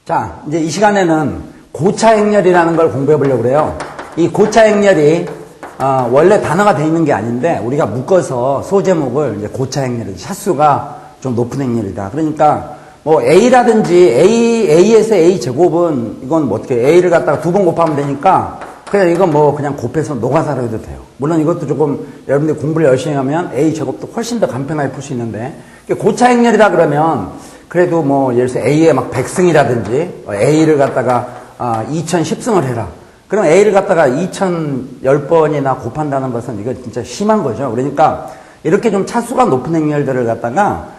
자, 이제 이 시간에는 고차 행렬이라는 걸 공부해 보려고 그래요. 이 고차 행렬이 원래 단어가 돼 있는 게 아닌데 우리가 묶어서 소제목을 이제 고차 행렬이 샷수가 좀 높은 행렬이다. 그러니까 뭐 A라든지 A에서 A 제곱은 이건 뭐 어떻게 A를 갖다가 두 번 곱하면 되니까 그냥 이건 뭐 그냥 곱해서 노가다로 해도 돼요. 물론 이것도 조금 여러분들이 공부를 열심히 하면 A 제곱도 훨씬 더 간편하게 풀 수 있는데 고차 행렬이다 그러면 그래도 뭐 예를 들어서 A에 막 100승이라든지 A를 갖다가 2010승을 해라. 그럼 A를 갖다가 2010번이나 곱한다는 것은 이거 진짜 심한 거죠. 그러니까 이렇게 좀 차수가 높은 행렬들을 갖다가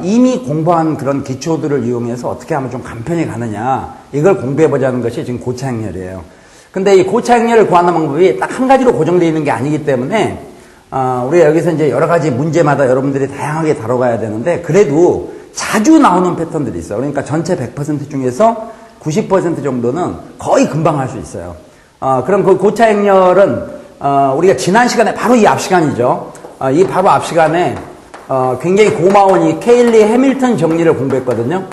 이미 공부한 그런 기초들을 이용해서 어떻게 하면 좀 간편히 가느냐 이걸 공부해보자는 것이 지금 고차 행렬이에요. 근데 이 고차 행렬을 구하는 방법이 딱 한 가지로 고정되어 있는 게 아니기 때문에 우리가 여기서 이제 여러 가지 문제마다 여러분들이 다양하게 다뤄가야 되는데 그래도 자주 나오는 패턴들이 있어요. 그러니까 전체 100% 중에서 90% 정도는 거의 금방 할 수 있어요. 그럼 그 고차 행렬은 우리가 지난 시간에 바로 이 앞 시간이죠. 이 바로 앞 시간에 굉장히 고마운 이 케일리 해밀턴 정리를 공부했거든요.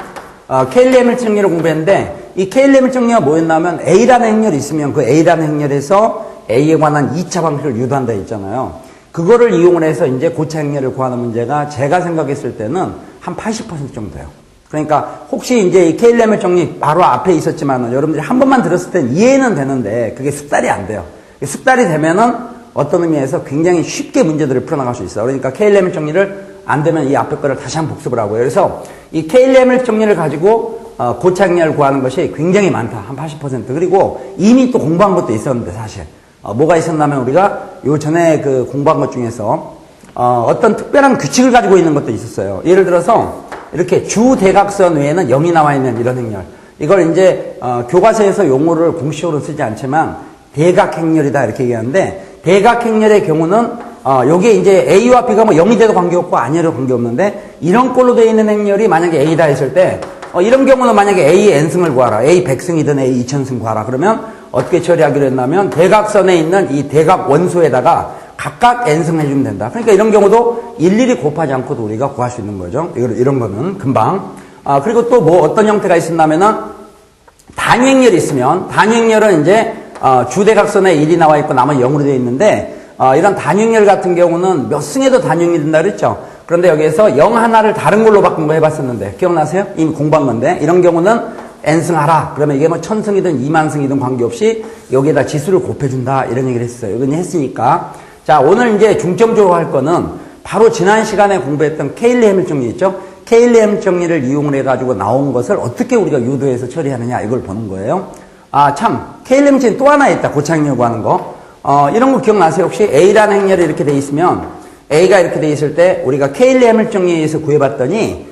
케일리 해밀턴 정리를 공부했는데 이 케일리 해밀턴 정리가 뭐였냐면 A라는 행렬이 있으면 그 A라는 행렬에서 A에 관한 2차 방식을 유도한다 했잖아요. 그거를 이용을 해서 이제 고차 행렬을 구하는 문제가 제가 생각했을 때는 한 80% 정도예요. 그러니까 혹시 이제 이 케일리 해밀턴 정리 바로 앞에 있었지만 여러분들이 한 번만 들었을 땐 이해는 되는데 그게 숙달이 안 돼요. 숙달이 되면은 어떤 의미에서 굉장히 쉽게 문제들을 풀어나갈 수 있어요. 그러니까 케일리 해밀턴 정리를 안 되면 이 앞에 거를 다시 한번 복습을 하고요. 그래서 이 케일리 해밀턴 정리를 가지고 고차 행렬을 구하는 것이 굉장히 많다. 한 80%. 그리고 이미 또 공부한 것도 있었는데 사실 뭐가 있었냐면 우리가 요 전에 그 공부한 것 중에서 어떤 특별한 규칙을 가지고 있는 것도 있었어요. 예를 들어서 이렇게 주대각선 외에는 0이 나와 있는 이런 행렬. 이걸 이제 교과서에서 용어를 공식적으로 쓰지 않지만 대각행렬이다 이렇게 얘기하는데 대각행렬의 경우는 여기에 이제 A와 B가 뭐 0이 돼도 관계없고 아니어도 관계없는데 이런 꼴로 되어 있는 행렬이 만약에 A다 했을 때 이런 경우는 만약에 A n승을 구하라. A 100승이든 A 2000승 구하라. 그러면 어떻게 처리하기로 했냐면 대각선에 있는 이 대각 원소에다가 각각 n승 해주면 된다. 그러니까 이런 경우도 일일이 곱하지 않고도 우리가 구할 수 있는 거죠. 이런 거는 금방. 그리고 또 뭐 어떤 형태가 있었냐면은 단위행렬이 있으면 단위행렬은 이제 주대각선에 1이 나와 있고 나머지 0으로 되어 있는데 이런 단위행렬 같은 경우는 몇 승에도 단위행렬이 된다 그랬죠. 그런데 여기에서 0 하나를 다른 걸로 바꾼 거 해봤었는데 기억나세요? 이미 공부한 건데 이런 경우는 n승 하라. 그러면 이게 뭐 1000승이든 20,000승이든 관계없이 여기에다 지수를 곱해준다 이런 얘기를 했어요. 이건 했으니까 자 오늘 이제 중점적으로 할 거는 바로 지난 시간에 공부했던 케일리 해밀턴 정리 있죠? 케일리 해밀턴 정리를 이용을 해가지고 나온 것을 어떻게 우리가 유도해서 처리하느냐 이걸 보는 거예요. 참 케일리 해밀턴 정리 또 하나 있다. 고차 행렬 구하는 거. 이런 거 기억나세요? 혹시 A라는 행렬이 이렇게 돼 있으면 A가 이렇게 돼 있을 때 우리가 케일리 해밀턴 정리에서 구해봤더니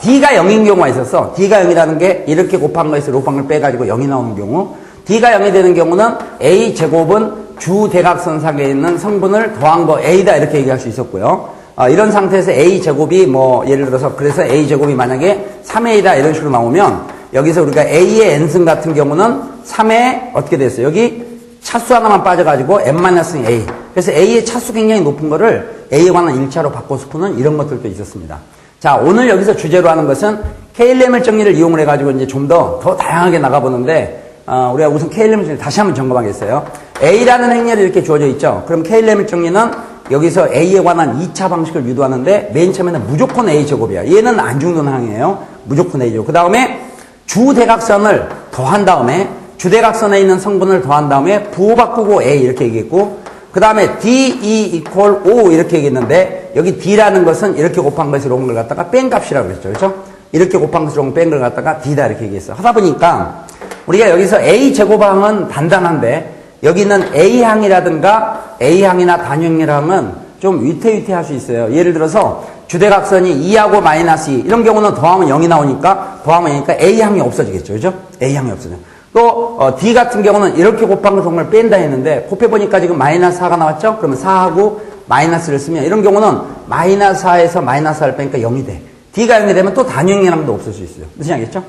D가 0인 경우가 있어서 D가 0이라는 게 이렇게 곱한 거에서 곱한 걸 빼가지고 0이 나오는 경우 D가 0이 되는 경우는 A 제곱은 주대각선상에 있는 성분을 더한 거 A다 이렇게 얘기할 수 있었고요. 이런 상태에서 A 제곱이 뭐 예를 들어서 그래서 A 제곱이 만약에 3A다 이런 식으로 나오면 여기서 우리가 A의 n승 같은 경우는 3에 어떻게 됐어요? 여기 차수 하나만 빠져가지고 n-A. 그래서 A의 차수 굉장히 높은 거를 A에 관한 1차로 바꿔서 푸는 이런 것들도 있었습니다. 자, 오늘 여기서 주제로 하는 것은 케일리 해밀턴 정리를 이용을 해가지고 이제 좀 더 다양하게 나가보는데 우리가 우선 케일리 해밀턴 정리 다시 한번 점검하겠어요. A라는 행렬이 이렇게 주어져 있죠. 그럼 케일리 해밀턴 정리는 여기서 A에 관한 2차 방식을 유도하는데 맨 처음에는 무조건 A 제곱이야. 얘는 안 죽는 항이에요. 무조건 A 제곱. 그 다음에 주대각선을 더한 다음에 주대각선에 있는 성분을 더한 다음에 부호 바꾸고 A 이렇게 얘기했고 그 다음에 D, E equal O 이렇게 얘기했는데 여기 D라는 것은 이렇게 곱한 것으로 온 걸 갖다가 뺀 값이라고 그랬죠. 그렇죠? 이렇게 곱한 것으로 뺀 걸 갖다가 D다 이렇게 얘기했어요. 하다 보니까 우리가 여기서 A 제곱항은 단단한데 여기는 A항이라든가 A항이나 단위행렬항은 좀 위태위태할 수 있어요. 예를 들어서 주대각선이 2하고 마이너스 2 이런 경우는 더하면 0이 나오니까 더하면 A항이 없어지겠죠. 그죠? A항이 없어져. 또 D 같은 경우는 이렇게 곱한 걸 정말 뺀다 했는데 곱해보니까 지금 마이너스 4가 나왔죠? 그러면 4하고 마이너스를 쓰면 이런 경우는 마이너스 4에서 마이너스 4를 빼니까 0이 돼. D가 0이 되면 또 단위행렬항도 없을 수 있어요. 무슨 알겠죠?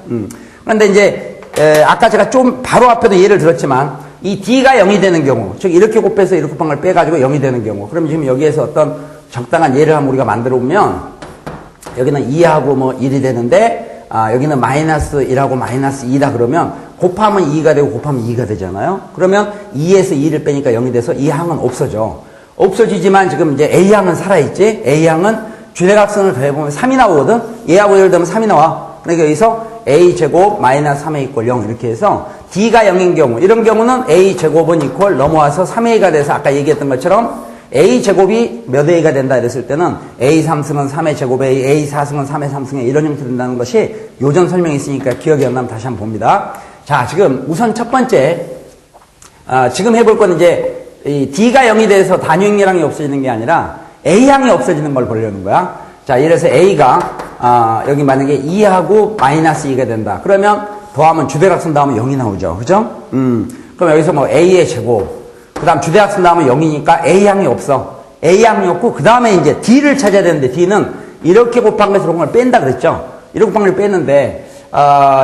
그런데 이제 아까 제가 좀 바로 앞에도 예를 들었지만 이 D가 0이 되는 경우 즉 이렇게 곱해서 이렇게 곱한 걸 빼가지고 0이 되는 경우 그럼 지금 여기에서 어떤 적당한 예를 한번 우리가 만들어 보면 여기는 2하고 뭐 1이 되는데 여기는 마이너스 1하고 마이너스 2다 그러면 곱하면 2가 되고 곱하면 2가 되잖아요. 그러면 2에서 2를 빼니까 0이 돼서 이 항은 없어져. 없어지지만 지금 이제 A항은 살아있지. A항은 주대각선을 더해보면 3이 나오거든. 얘하고 예를 들면 3이 나와. 그러니까 여기서 A제곱 마이너스 3A 이퀄 0 이렇게 해서 D가 0인 경우, 이런 경우는 A제곱은 이퀄 넘어와서 3A가 돼서 아까 얘기했던 것처럼 A제곱이 몇 A가 된다 이랬을 때는 A3승은 3의 제곱 A, A4승은 3의 3승에 이런 형태로 된다는 것이 요전 설명이 있으니까 기억이 안 나면 다시 한번 봅니다. 자, 지금 우선 첫 번째, 지금 해볼 건 이제 이 D가 0이 돼서 단위행렬항이 없어지는 게 아니라 A항이 없어지는 걸 보려는 거야. 자, 예를 들어서 A가 여기 만약에 2하고 마이너스 2가 된다. 그러면 더하면 주대각선 다음에 0이 나오죠. 그죠? 그럼 여기서 뭐 A의 제곱, 그 다음 주대각선 다음에 0이니까 A항이 없어. A항이 없고, 그 다음에 이제 D를 찾아야 되는데, D는 이렇게 곱한 것으로 그런 걸 뺀다 그랬죠? 이렇게 곱한 걸 뺐는데,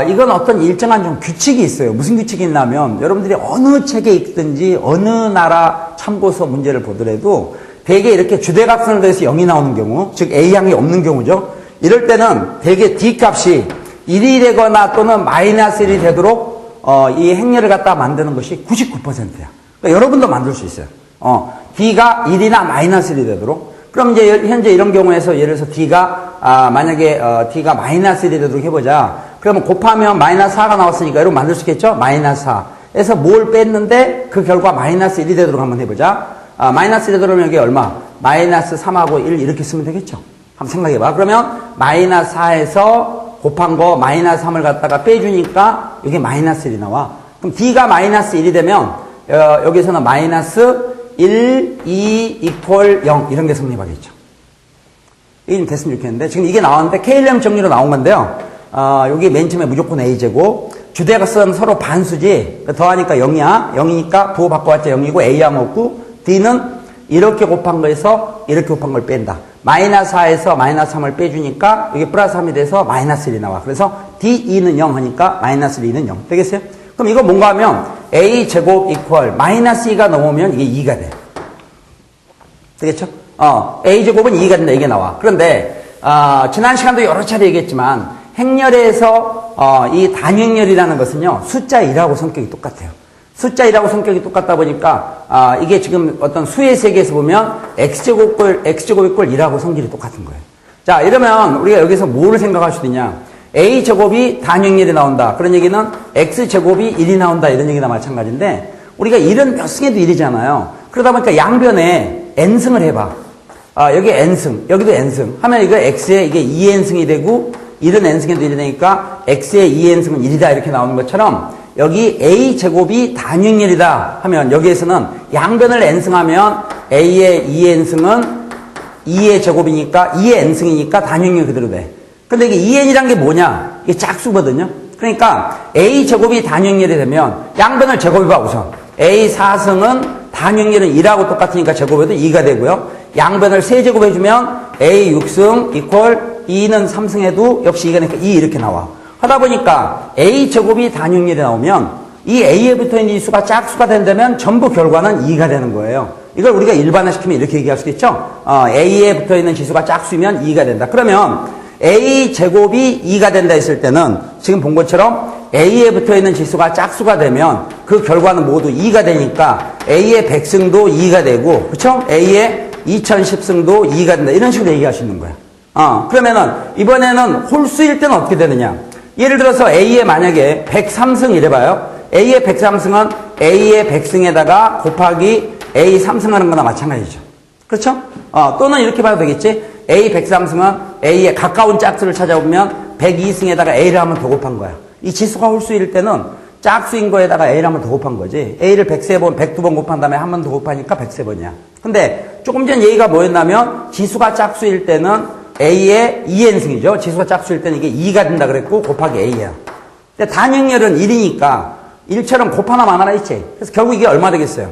이건 어떤 일정한 좀 규칙이 있어요. 무슨 규칙이 있냐면, 여러분들이 어느 책에 읽든지, 어느 나라 참고서 문제를 보더라도, 대개 이렇게 주대각선을 더해서 0이 나오는 경우, 즉 A항이 없는 경우죠. 이럴 때는 대개 D 값이 1이 되거나 또는 마이너스 1이 되도록, 이 행렬을 갖다 만드는 것이 99%야. 그러니까 여러분도 만들 수 있어요. D가 1이나 마이너스 1이 되도록. 그럼 이제 현재 이런 경우에서 예를 들어서 D가, 만약에, D가 마이너스 1이 되도록 해보자. 그러면 곱하면 마이너스 4가 나왔으니까 여러분 만들 수 있겠죠? 마이너스 4에서 뭘 뺐는데 그 결과 마이너스 1이 되도록 한번 해보자. 마이너스 1이 되도록 여기 얼마? 마이너스 3하고 1 이렇게 쓰면 되겠죠? 한번 생각해봐. 그러면 마이너스 4에서 곱한 거 마이너스 3을 갖다가 빼주니까 여기 마이너스 1이 나와. 그럼 D가 마이너스 1이 되면 여기서는 마이너스 1, 2, 이퀄 0 이런 게 성립하겠죠. 이게 좀 됐으면 좋겠는데 지금 이게 나왔는데 K-렘 정리로 나온 건데요. 여기 맨 처음에 무조건 A제곱 주대각선 서로 반수지 더하니까 0이야. 0이니까 부호 바꿔봤자 0이고 A항 없고 D는 이렇게 곱한 거에서 이렇게 곱한 걸 뺀다. 마이너스 4에서 마이너스 3을 빼주니까 이게 플러스 3이 돼서 마이너스 1이 나와. 그래서 D2는 0 하니까 마이너스 2는 0 되겠어요? 그럼 이거 뭔가 하면 A제곱 이퀄 마이너스 2가 넘으면 이게 2가 돼. 되겠죠? A제곱은 2가 된다 이게 나와. 그런데 지난 시간도 여러 차례 얘기했지만 행렬에서 이 단위행렬이라는 것은요 숫자 1하고 성격이 똑같아요. 숫자 1하고 성격이 똑같다 보니까 이게 지금 어떤 수의 세계에서 보면 x제곱 이퀄 1하고 성질이 똑같은 거예요. 자 이러면 우리가 여기서 뭐를 생각할 수도 있냐. A제곱이 단위행렬이 나온다. 그런 얘기는 X제곱이 1이 나온다. 이런 얘기나 마찬가지인데 우리가 1은 몇 승에도 1이잖아요. 그러다 보니까 양변에 n승을 해봐. 여기 n승, 여기도 n승 하면 이거 X에 이게 2n승이 되고 1은 n승에도 1이 되니까 X에 2n승은 1이다 이렇게 나오는 것처럼 여기 A제곱이 단위행렬이다 하면 여기에서는 양변을 n승하면 A의 2n승은 2의 제곱이니까 2의 n승이니까 단위행렬 그대로 돼. 근데 이게 2n이란 게 뭐냐? 이게 짝수거든요. 그러니까 A제곱이 단위행렬이 되면 양변을 제곱해봐 우선. A4승은 단위행렬은 1하고 똑같으니까 제곱해도 2가 되고요. 양변을 세제곱해주면 A6승 이퀄 2는 3승해도 역시 2가 되니까 2 이렇게 나와. 하다 보니까 A제곱이 단위행렬이 나오면 이 A에 붙어있는 이 수가 짝수가 된다면 전부 결과는 2가 되는 거예요. 이걸 우리가 일반화시키면 이렇게 얘기할 수 있죠. A에 붙어있는 지수가 짝수면 2가 된다. 그러면 A제곱이 2가 된다 했을 때는 지금 본 것처럼 A에 붙어있는 지수가 짝수가 되면 그 결과는 모두 2가 되니까 A의 100승도 2가 되고 그쵸? A의 2010승도 2가 된다. 이런 식으로 얘기할 수 있는 거야. 그러면은 이번에는 홀수일 때는 어떻게 되느냐. 예를 들어서 A에 만약에 103승 이래봐요. A의 103승은 A의 100승에다가 곱하기 A 3승 하는 거나 마찬가지죠. 그렇죠? 또는 이렇게 봐도 되겠지. A 103승은 A의 가까운 짝수를 찾아보면 102승에다가 A를 한번 더 곱한 거야. 이 지수가 홀수일 때는 짝수인 거에다가 A를 한번 더 곱한 거지. A를 103번, 102번 곱한 다음에 한 번 더 곱하니까 103번이야. 근데 조금 전 얘기가 뭐였냐면 지수가 짝수일 때는 A의 2n승이죠. 지수가 짝수일 때는 이게 2가 된다 그랬고 곱하기 A야. 근데 단위행렬은 1이니까 1처럼 곱하나 마나나 있지. 그래서 결국 이게 얼마 되겠어요?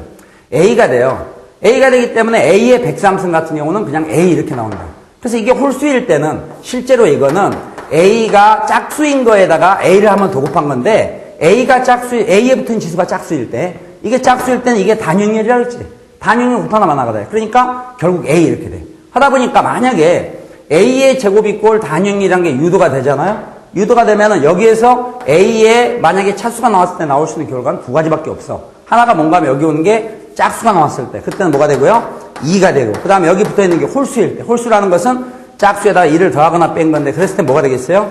A가 돼요. A가 되기 때문에 A의 103승 같은 경우는 그냥 A 이렇게 나온다. 그래서 이게 홀수일 때는 실제로 이거는 A가 짝수인 거에다가 A를 한번 더 곱한 건데 A가 A에 붙은 지수가 짝수일 때 이게 짝수일 때는 이게 단위행렬이라고 했지. 단위행렬 곱하나 마나가 돼. 그러니까 결국 A 이렇게 돼. 하다 보니까 만약에 A의 제곱 이꼴 단위행렬이라는 게 유도가 되잖아요. 유도가 되면은 여기에서 A에 만약에 차수가 나왔을 때 나올 수 있는 결과는 두 가지밖에 없어. 하나가 뭔가 하면 여기 오는 게 짝수가 나왔을 때 그때는 뭐가 되고요? 2가 되고 그 다음에 여기 붙어있는 게 홀수일 때 홀수라는 것은 짝수에다가 2를 더하거나 뺀 건데 그랬을 때 뭐가 되겠어요?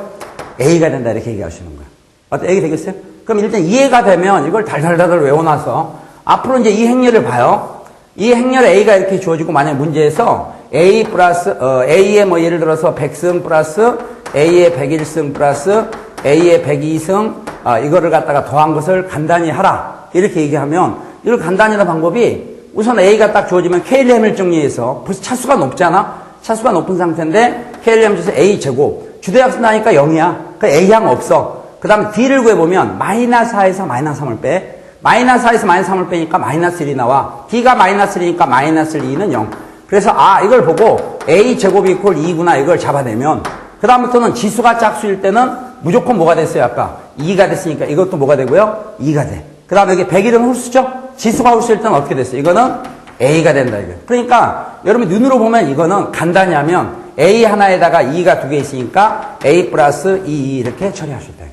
A가 된다 이렇게 얘기하시는 거예요. 어때? A가 되겠어요? 그럼 일단 이해가 되면 이걸 달달달달 외워놔서 앞으로 이제 이 행렬을 봐요. 이 행렬에 A가 이렇게 주어지고 만약 문제에서 A 플러스 A에 뭐 예를 들어서 100승 플러스 A의 101승 플러스 A의 102승 이거를 갖다가 더한 것을 간단히 하라 이렇게 얘기하면 이걸 간단히 하는 방법이 우선 A가 딱 주어지면 K를 정리해서 벌써 차수가 높잖아. 차수가 높은 상태인데 K를 해서 A 제곱 주대학습 나니까 0이야. 그 A항 없어. 그 다음에 D를 구해보면 마이너스 4에서 마이너스 3을 빼. 마이너스 4에서 마이너스 3을 빼니까 마이너스 1이 나와. D가 마이너스 1이니까 마이너스 2는 0. 그래서 이걸 보고 A 제곱이 이퀄 2구나 이걸 잡아내면 그 다음부터는 지수가 짝수일 때는 무조건 뭐가 됐어요? 아까 2가 됐으니까 이것도 뭐가 되고요? 2가 돼. 그 다음에 여기 101은 홀수죠? 지수가 홀수일 때는 어떻게 됐어요? 이거는 A가 된다 이거. 그러니까 여러분 눈으로 보면 이거는 간단히 하면 A 하나에다가 2가 두 개 있으니까 A 플러스 2 이렇게 처리할 수 있다.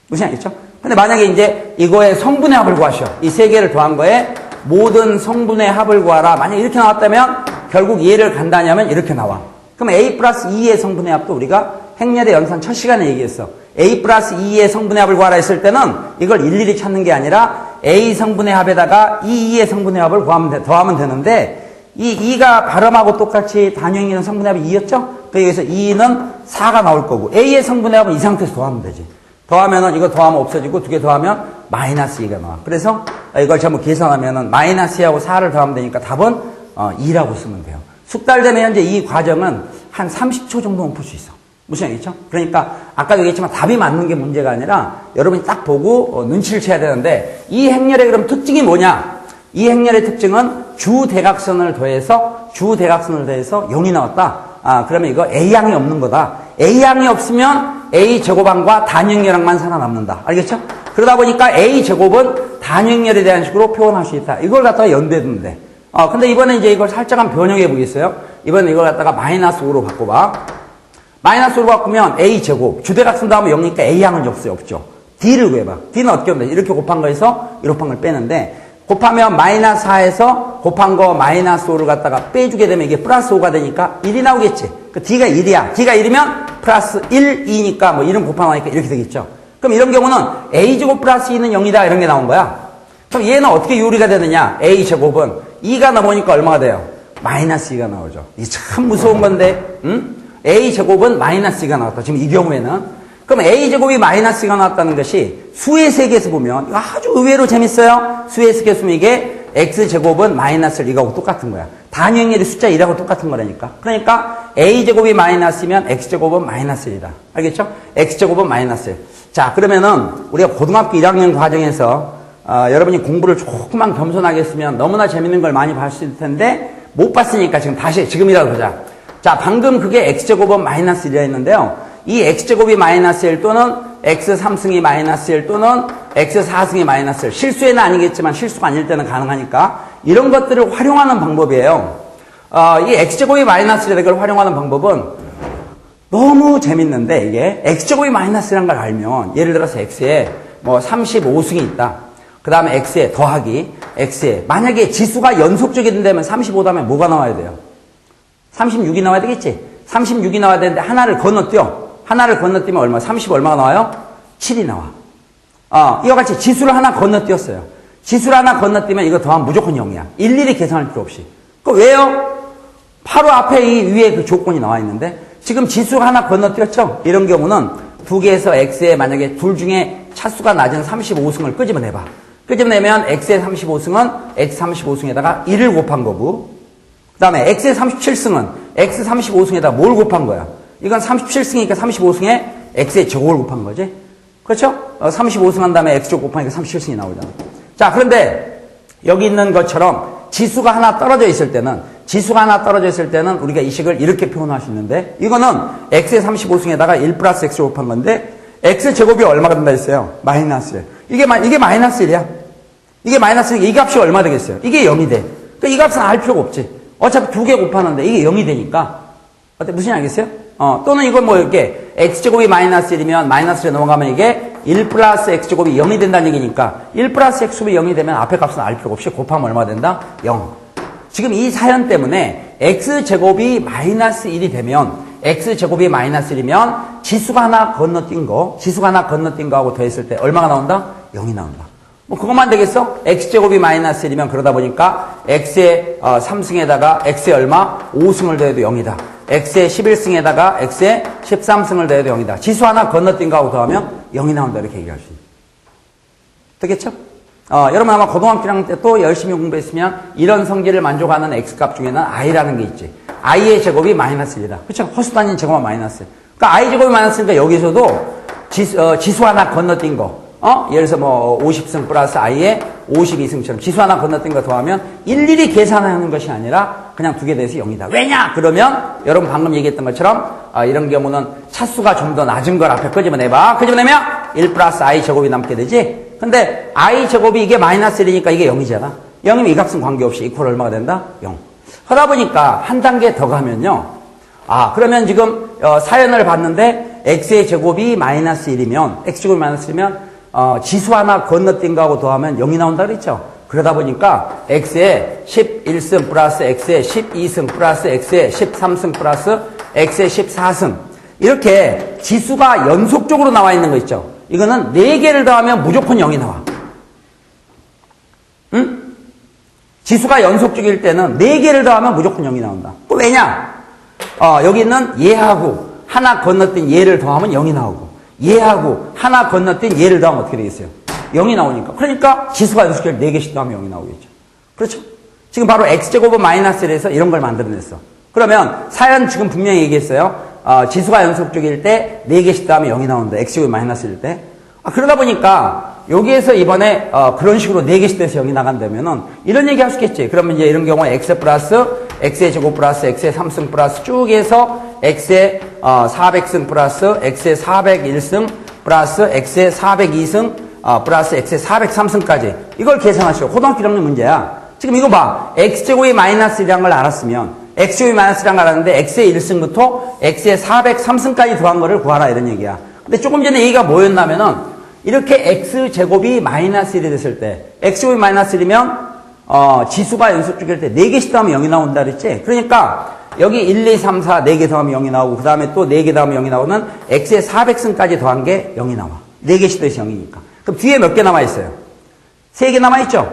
무슨 알겠죠? 근데 만약에 이제 이거의 성분의 합을 구하셔. 이 세 개를 더한 거에 모든 성분의 합을 구하라. 만약에 이렇게 나왔다면 결국 얘를 간단히 하면 이렇게 나와. 그럼 A 플러스 2의 성분의 합도 우리가 행렬의 연산 첫 시간에 얘기했어. A 플러스 2의 성분의 합을 구하라 했을 때는 이걸 일일이 찾는 게 아니라 A 성분의 합에다가 2의 성분의 합을 더하면 되는데 이 2가 발음하고 똑같이 단위행렬 성분의 합이 2였죠? 그래서 2는 4가 나올 거고 A의 성분의 합은 이 상태에서 더하면 되지. 더하면은 이거 더하면 없어지고 두 개 더하면 마이너스 2가 나와. 그래서 이걸 전부 계산하면은 마이너스 2하고 4를 더하면 되니까 답은 2라고 쓰면 돼요. 숙달되면 현재 이 과정은 한 30초 정도는 풀 수 있어. 무슨 얘기죠? 그러니까 아까도 얘기했지만 답이 맞는 게 문제가 아니라 여러분이 딱 보고 눈치를 채야 되는데 이 행렬의 그럼 특징이 뭐냐? 이 행렬의 특징은 주대각선을 더해서 0이 나왔다. 그러면 이거 A항이 없는 거다. A항이 없으면 A제곱항과 단위행렬항만 살아남는다. 알겠죠? 그러다 보니까 A제곱은 단위행렬에 대한 식으로 표현할 수 있다. 이걸 갖다가 연대해두면 돼. 근데 이번에 이제 이걸 살짝만 변형해 보겠어요? 이번에 이걸 갖다가 마이너스 5로 바꿔봐. 마이너스 5로 바꾸면 A제곱. 주대각선 다음에 0이니까 A항은 없죠. D를 구해봐. D는 어떻게 하면 돼? 이렇게 곱한 거에서 이렇게 곱한 걸 빼는데 곱하면 마이너스 4에서 곱한 거 마이너스 5를 갖다가 빼주게 되면 이게 플러스 5가 되니까 1이 나오겠지. 그 D가 1이야. D가 1이면 플러스 1, 2니까 뭐 1은 곱하니까 이렇게 되겠죠. 그럼 이런 경우는 A제곱 플러스 2는 0이다. 이런 게 나온 거야. 그럼 얘는 어떻게 요리가 되느냐? A제곱은 2가 넘어오니까 얼마가 돼요? 마이너스 2가 나오죠. 이게 참 무서운 건데, A제곱은 마이너스 2가 나왔다. 지금 이 경우에는. 그럼 A제곱이 마이너스 2가 나왔다는 것이 수의 세계에서 보면 이거 아주 의외로 재밌어요. 수의 세계에서 보면 이게 X제곱은 마이너스 2하고 똑같은 거야. 단위행렬의 숫자 1하고 똑같은 거라니까. 그러니까 A제곱이 마이너스면 X제곱은 마이너스 1이다. 알겠죠? X제곱은 마이너스 1. 자, 그러면은 우리가 고등학교 1학년 과정에서 여러분이 공부를 조금만 겸손하게 했으면 너무나 재밌는 걸 많이 봤을 텐데 못 봤으니까 지금이라도 보자. 자, 방금 그게 X제곱은 마이너스 1이라 했는데요. 이 X제곱이 마이너스 1 또는 X3승이 마이너스 1 또는 X4승이 마이너스 1. 실수에는 아니겠지만 실수가 아닐 때는 가능하니까 이런 것들을 활용하는 방법이에요. 이 X제곱이 마이너스 1을 활용하는 방법은 너무 재밌는데 이게 X제곱이 마이너스라는 걸 알면 예를 들어서 X에 뭐 35승이 있다. 그 다음에 X에 더하기 X에 만약에 지수가 연속적이 된다면 35 다음에 뭐가 나와야 돼요? 36이 나와야 되겠지? 36이 나와야 되는데 하나를 건너뛰어. 하나를 건너뛰면 얼마? 30 얼마가 나와요? 7이 나와. 이와 같이 지수를 하나 건너뛰었어요. 지수를 하나 건너뛰면 이거 더하면 무조건 0이야. 일일이 계산할 필요 없이. 왜요? 바로 앞에 이 위에 그 조건이 나와 있는데 지금 지수가 하나 건너뛰었죠? 이런 경우는 두 개에서 X에 만약에 둘 중에 차수가 낮은 35승을 끄집어내봐. 끄집어내면 X의 35승은 X 35승에다가 1을 곱한 거고 그 다음에 X의 37승은 X 35승에다가 뭘 곱한 거야? 이건 37승이니까 35승에 X의 제곱을 곱한 거지. 그렇죠? 35승 한 다음에 X제곱 곱하니까 37승이 나오잖아. 자, 그런데 여기 있는 것처럼 지수가 하나 떨어져 있을 때는 우리가 이 식을 이렇게 표현할 수 있는데 이거는 X의 35승에다가 1 플러스 X를 곱한 건데 X제곱이 얼마가 된다 했어요? 마이너스 1. 이게 마이너스 1이야. 이게 마이너스 1. 이 값이 얼마 되겠어요? 이게 0이 돼. 그러니까 이 값은 알 필요가 없지. 어차피 두 개 곱하는데 이게 0이 되니까. 어때? 무슨 알겠어요? 또는 이걸 뭐 이렇게 x제곱이 마이너스 1이면 마이너스로 넘어가면 이게 1 플러스 x제곱이 0이 된다는 얘기니까 1 플러스 x제곱이 0이 되면 앞에 값은 알 필요가 없이 곱하면 얼마 된다? 0. 지금 이 사연 때문에 x제곱이 마이너스 1이 되면 x제곱이 마이너스 1이면 지수가 하나 건너뛴 거하고 더했을 때 얼마가 나온다? 0이 나온다. 뭐 그것만 되겠어? x제곱이 마이너스 1이면 그러다 보니까 x의 3승에다가 x의 얼마? 5승을 더해도 0이다. x의 11승에다가 x의 13승을 더해도 0이다. 지수 하나 건너뛴 거하고 더하면 0이 나온다. 이렇게 얘기할 수 있다. 되겠죠? 여러분 아마 고등학교 1학년 때 또 열심히 공부했으면 이런 성질을 만족하는 x값 중에는 i라는 게 있지. i의 제곱이 마이너스 1이다. 그렇죠? 허수단위 제곱은 마이너스. 그러니까 i 제곱이 마이너스니까 여기서도 지수 하나 건너뛴 거. 예를 들어서 뭐 50승 플러스 i의 52승처럼 지수 하나 건너뛴 거 더하면 일일이 계산하는 것이 아니라 그냥 두 개 돼서 0이다. 왜냐? 그러면 여러분 방금 얘기했던 것처럼 이런 경우는 차수가 좀 더 낮은 걸 앞에 끄집어내봐. 끄집어내면 1 플러스 i 제곱이 남게 되지. 근데 i 제곱이 이게 마이너스 1이니까 이게 0이잖아. 0이면 이 값은 관계없이 이퀄 얼마가 된다? 0. 하다 보니까 한 단계 더 가면요. 그러면 지금 사연을 봤는데 x의 제곱이 마이너스 1이면 x제곱이 마이너스 1이면 지수 하나 건너뛴 거하고 더하면 0이 나온다 그랬죠. 그러다 보니까 x의 11승 플러스 x의 12승 플러스 x의 13승 플러스 x의 14승 이렇게 지수가 연속적으로 나와 있는 거 있죠. 이거는 4개를 더하면 무조건 0이 나와. 응? 지수가 연속적일 때는 4개를 더하면 무조건 0이 나온다. 또 왜냐? 여기 있는 얘하고 하나 건너뛴 얘를 더하면 0이 나오고 얘하고 하나 건너뛴 얘를 더하면 어떻게 되겠어요? 0이 나오니까. 그러니까 지수가 연속적일 4개씩 더하면 0이 나오겠죠. 그렇죠? 지금 바로 x제곱은 마이너스 1에서 이런 걸 만들어냈어. 그러면 사연 지금 분명히 얘기했어요. 지수가 연속적일 때 4개씩 더하면 0이 나온다. x제곱이 마이너스일 때. 그러다 보니까 여기에서 이번에 그런 식으로 4개씩 돼서 0이 나간다면은 이런 얘기 할 수 있겠지. 그러면 이제 이런 경우에 x 플러스 x의 제곱 플러스 x의 3승 플러스 쭉 해서 x의 400승 플러스 x의 401승 플러스 x의 402승 플러스 x의 403승까지 이걸 계산하시오. 고등학교 1학년 문제야. 지금 이거 봐. x제곱이 마이너스 1이라는 걸 알았으면 x제곱이 마이너스 1이라는 걸 알았는데 x의 1승부터 x의 403승까지 더한 거를 구하라 이런 얘기야. 근데 조금 전에 얘기가 뭐였냐면은 이렇게 x제곱이 마이너스 1이 됐을 때 x제곱이 마이너스 1이면 지수가 연속적일 때 4개씩 더하면 0이 나온다 그랬지? 그러니까 여기 1, 2, 3, 4 4개 더하면 0이 나오고 그 다음에 또 4개 더하면 0이 나오는 x의 400승까지 더한 게 0이 나와. 4개씩 더해서 0이니까. 그럼 뒤에 몇 개 남아있어요? 3개 남아있죠?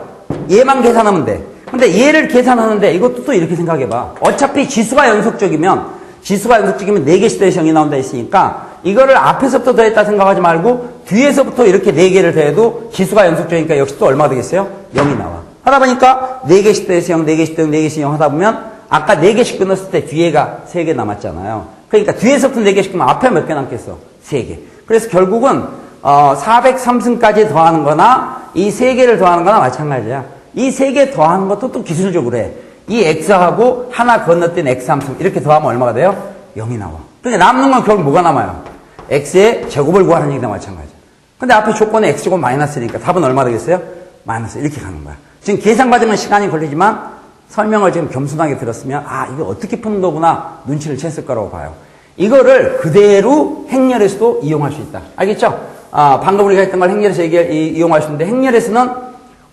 얘만 계산하면 돼. 근데 얘를 계산하는데 이것도 또 이렇게 생각해봐. 어차피 지수가 연속적이면 4개씩 더해서 0이 나온다 했으니까 이거를 앞에서부터 더했다 생각하지 말고 뒤에서부터 이렇게 4개를 더해도 지수가 연속적이니까 역시 또 얼마 되겠어요? 0이 나와. 하다 보니까 4개씩 더해서 0, 4개씩 더해서 4개씩 0 하다 보면 아까 4개씩 끊었을 때 뒤에가 3개 남았잖아요. 그러니까 뒤에서부터 4개씩 끊으면 앞에 몇 개 남겠어? 3개. 그래서 결국은 403승까지 더하는 거나 이 3개를 더하는 거나 마찬가지야. 이 3개 더하는 것도 또 기술적으로 해. 이 x하고 하나 건너뛴 x3승 이렇게 더하면 얼마가 돼요? 0이 나와. 그러니까 남는 건 결국 뭐가 남아요? x의 제곱을 구하는 얘기나 마찬가지야. 근데 앞에 조건에 x제곱 마이너스니까 답은 얼마 되겠어요? 마이너스 이렇게 가는 거야. 지금 계산 과정은 시간이 걸리지만 설명을 지금 겸손하게 들었으면 이거 어떻게 푸는 거구나 눈치를 챘을 거라고 봐요. 이거를 그대로 행렬에서도 이용할 수 있다. 알겠죠? 방금 우리가 했던 걸 행렬에서 이용할 수 있는데 행렬에서는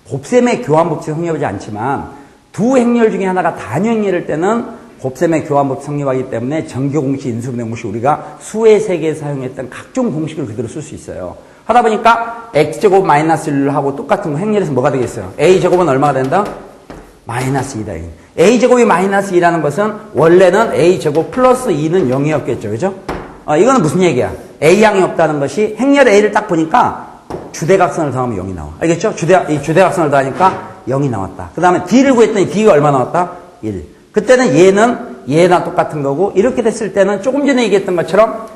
곱셈의 교환법칙 성립하지 않지만 두 행렬 중에 하나가 단위 행렬일 때는 곱셈의 교환법칙 성립하기 때문에 정교공식, 인수분해 공식 우리가 수의 세계에 사용했던 각종 공식을 그대로 쓸 수 있어요. 하다 보니까 x제곱 마이너스 1하고 똑같은 거 행렬에서 뭐가 되겠어요? a제곱은 얼마가 된다? 마이너스 2다. a제곱이 마이너스 2라는 것은 원래는 a제곱 플러스 2는 0이었겠죠. 그죠? 이거는 무슨 얘기야? a양이 없다는 것이 행렬 a를 딱 보니까 주대각선을 더하면 0이 나와. 알겠죠? 주대각선을 더하니까 0이 나왔다. 그 다음에 d를 구했더니 d가 얼마 나왔다? 1. 그때는 얘나 똑같은 거고 이렇게 됐을 때는 조금 전에 얘기했던 것처럼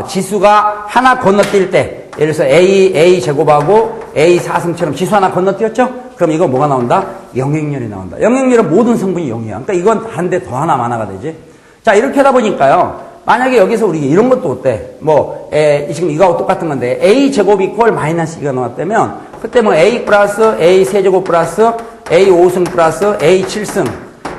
지수가 하나 건너뛸 때 예를 들어서 a 제곱하고 a 4승처럼 지수 하나 건너뛰었죠? 그럼 이거 뭐가 나온다? 영행렬이 나온다. 영행렬은 모든 성분이 0이야. 그러니까 이건 한데 더 하나 많아가 되지. 자 이렇게 하다 보니까요. 만약에 여기서 우리 이런 것도 어때? 지금 이거하고 똑같은 건데 a 제곱 이퀄 마이너스 2가 나왔다면 그때 a 플러스 a 세제곱 플러스 a 5승 플러스 a 7승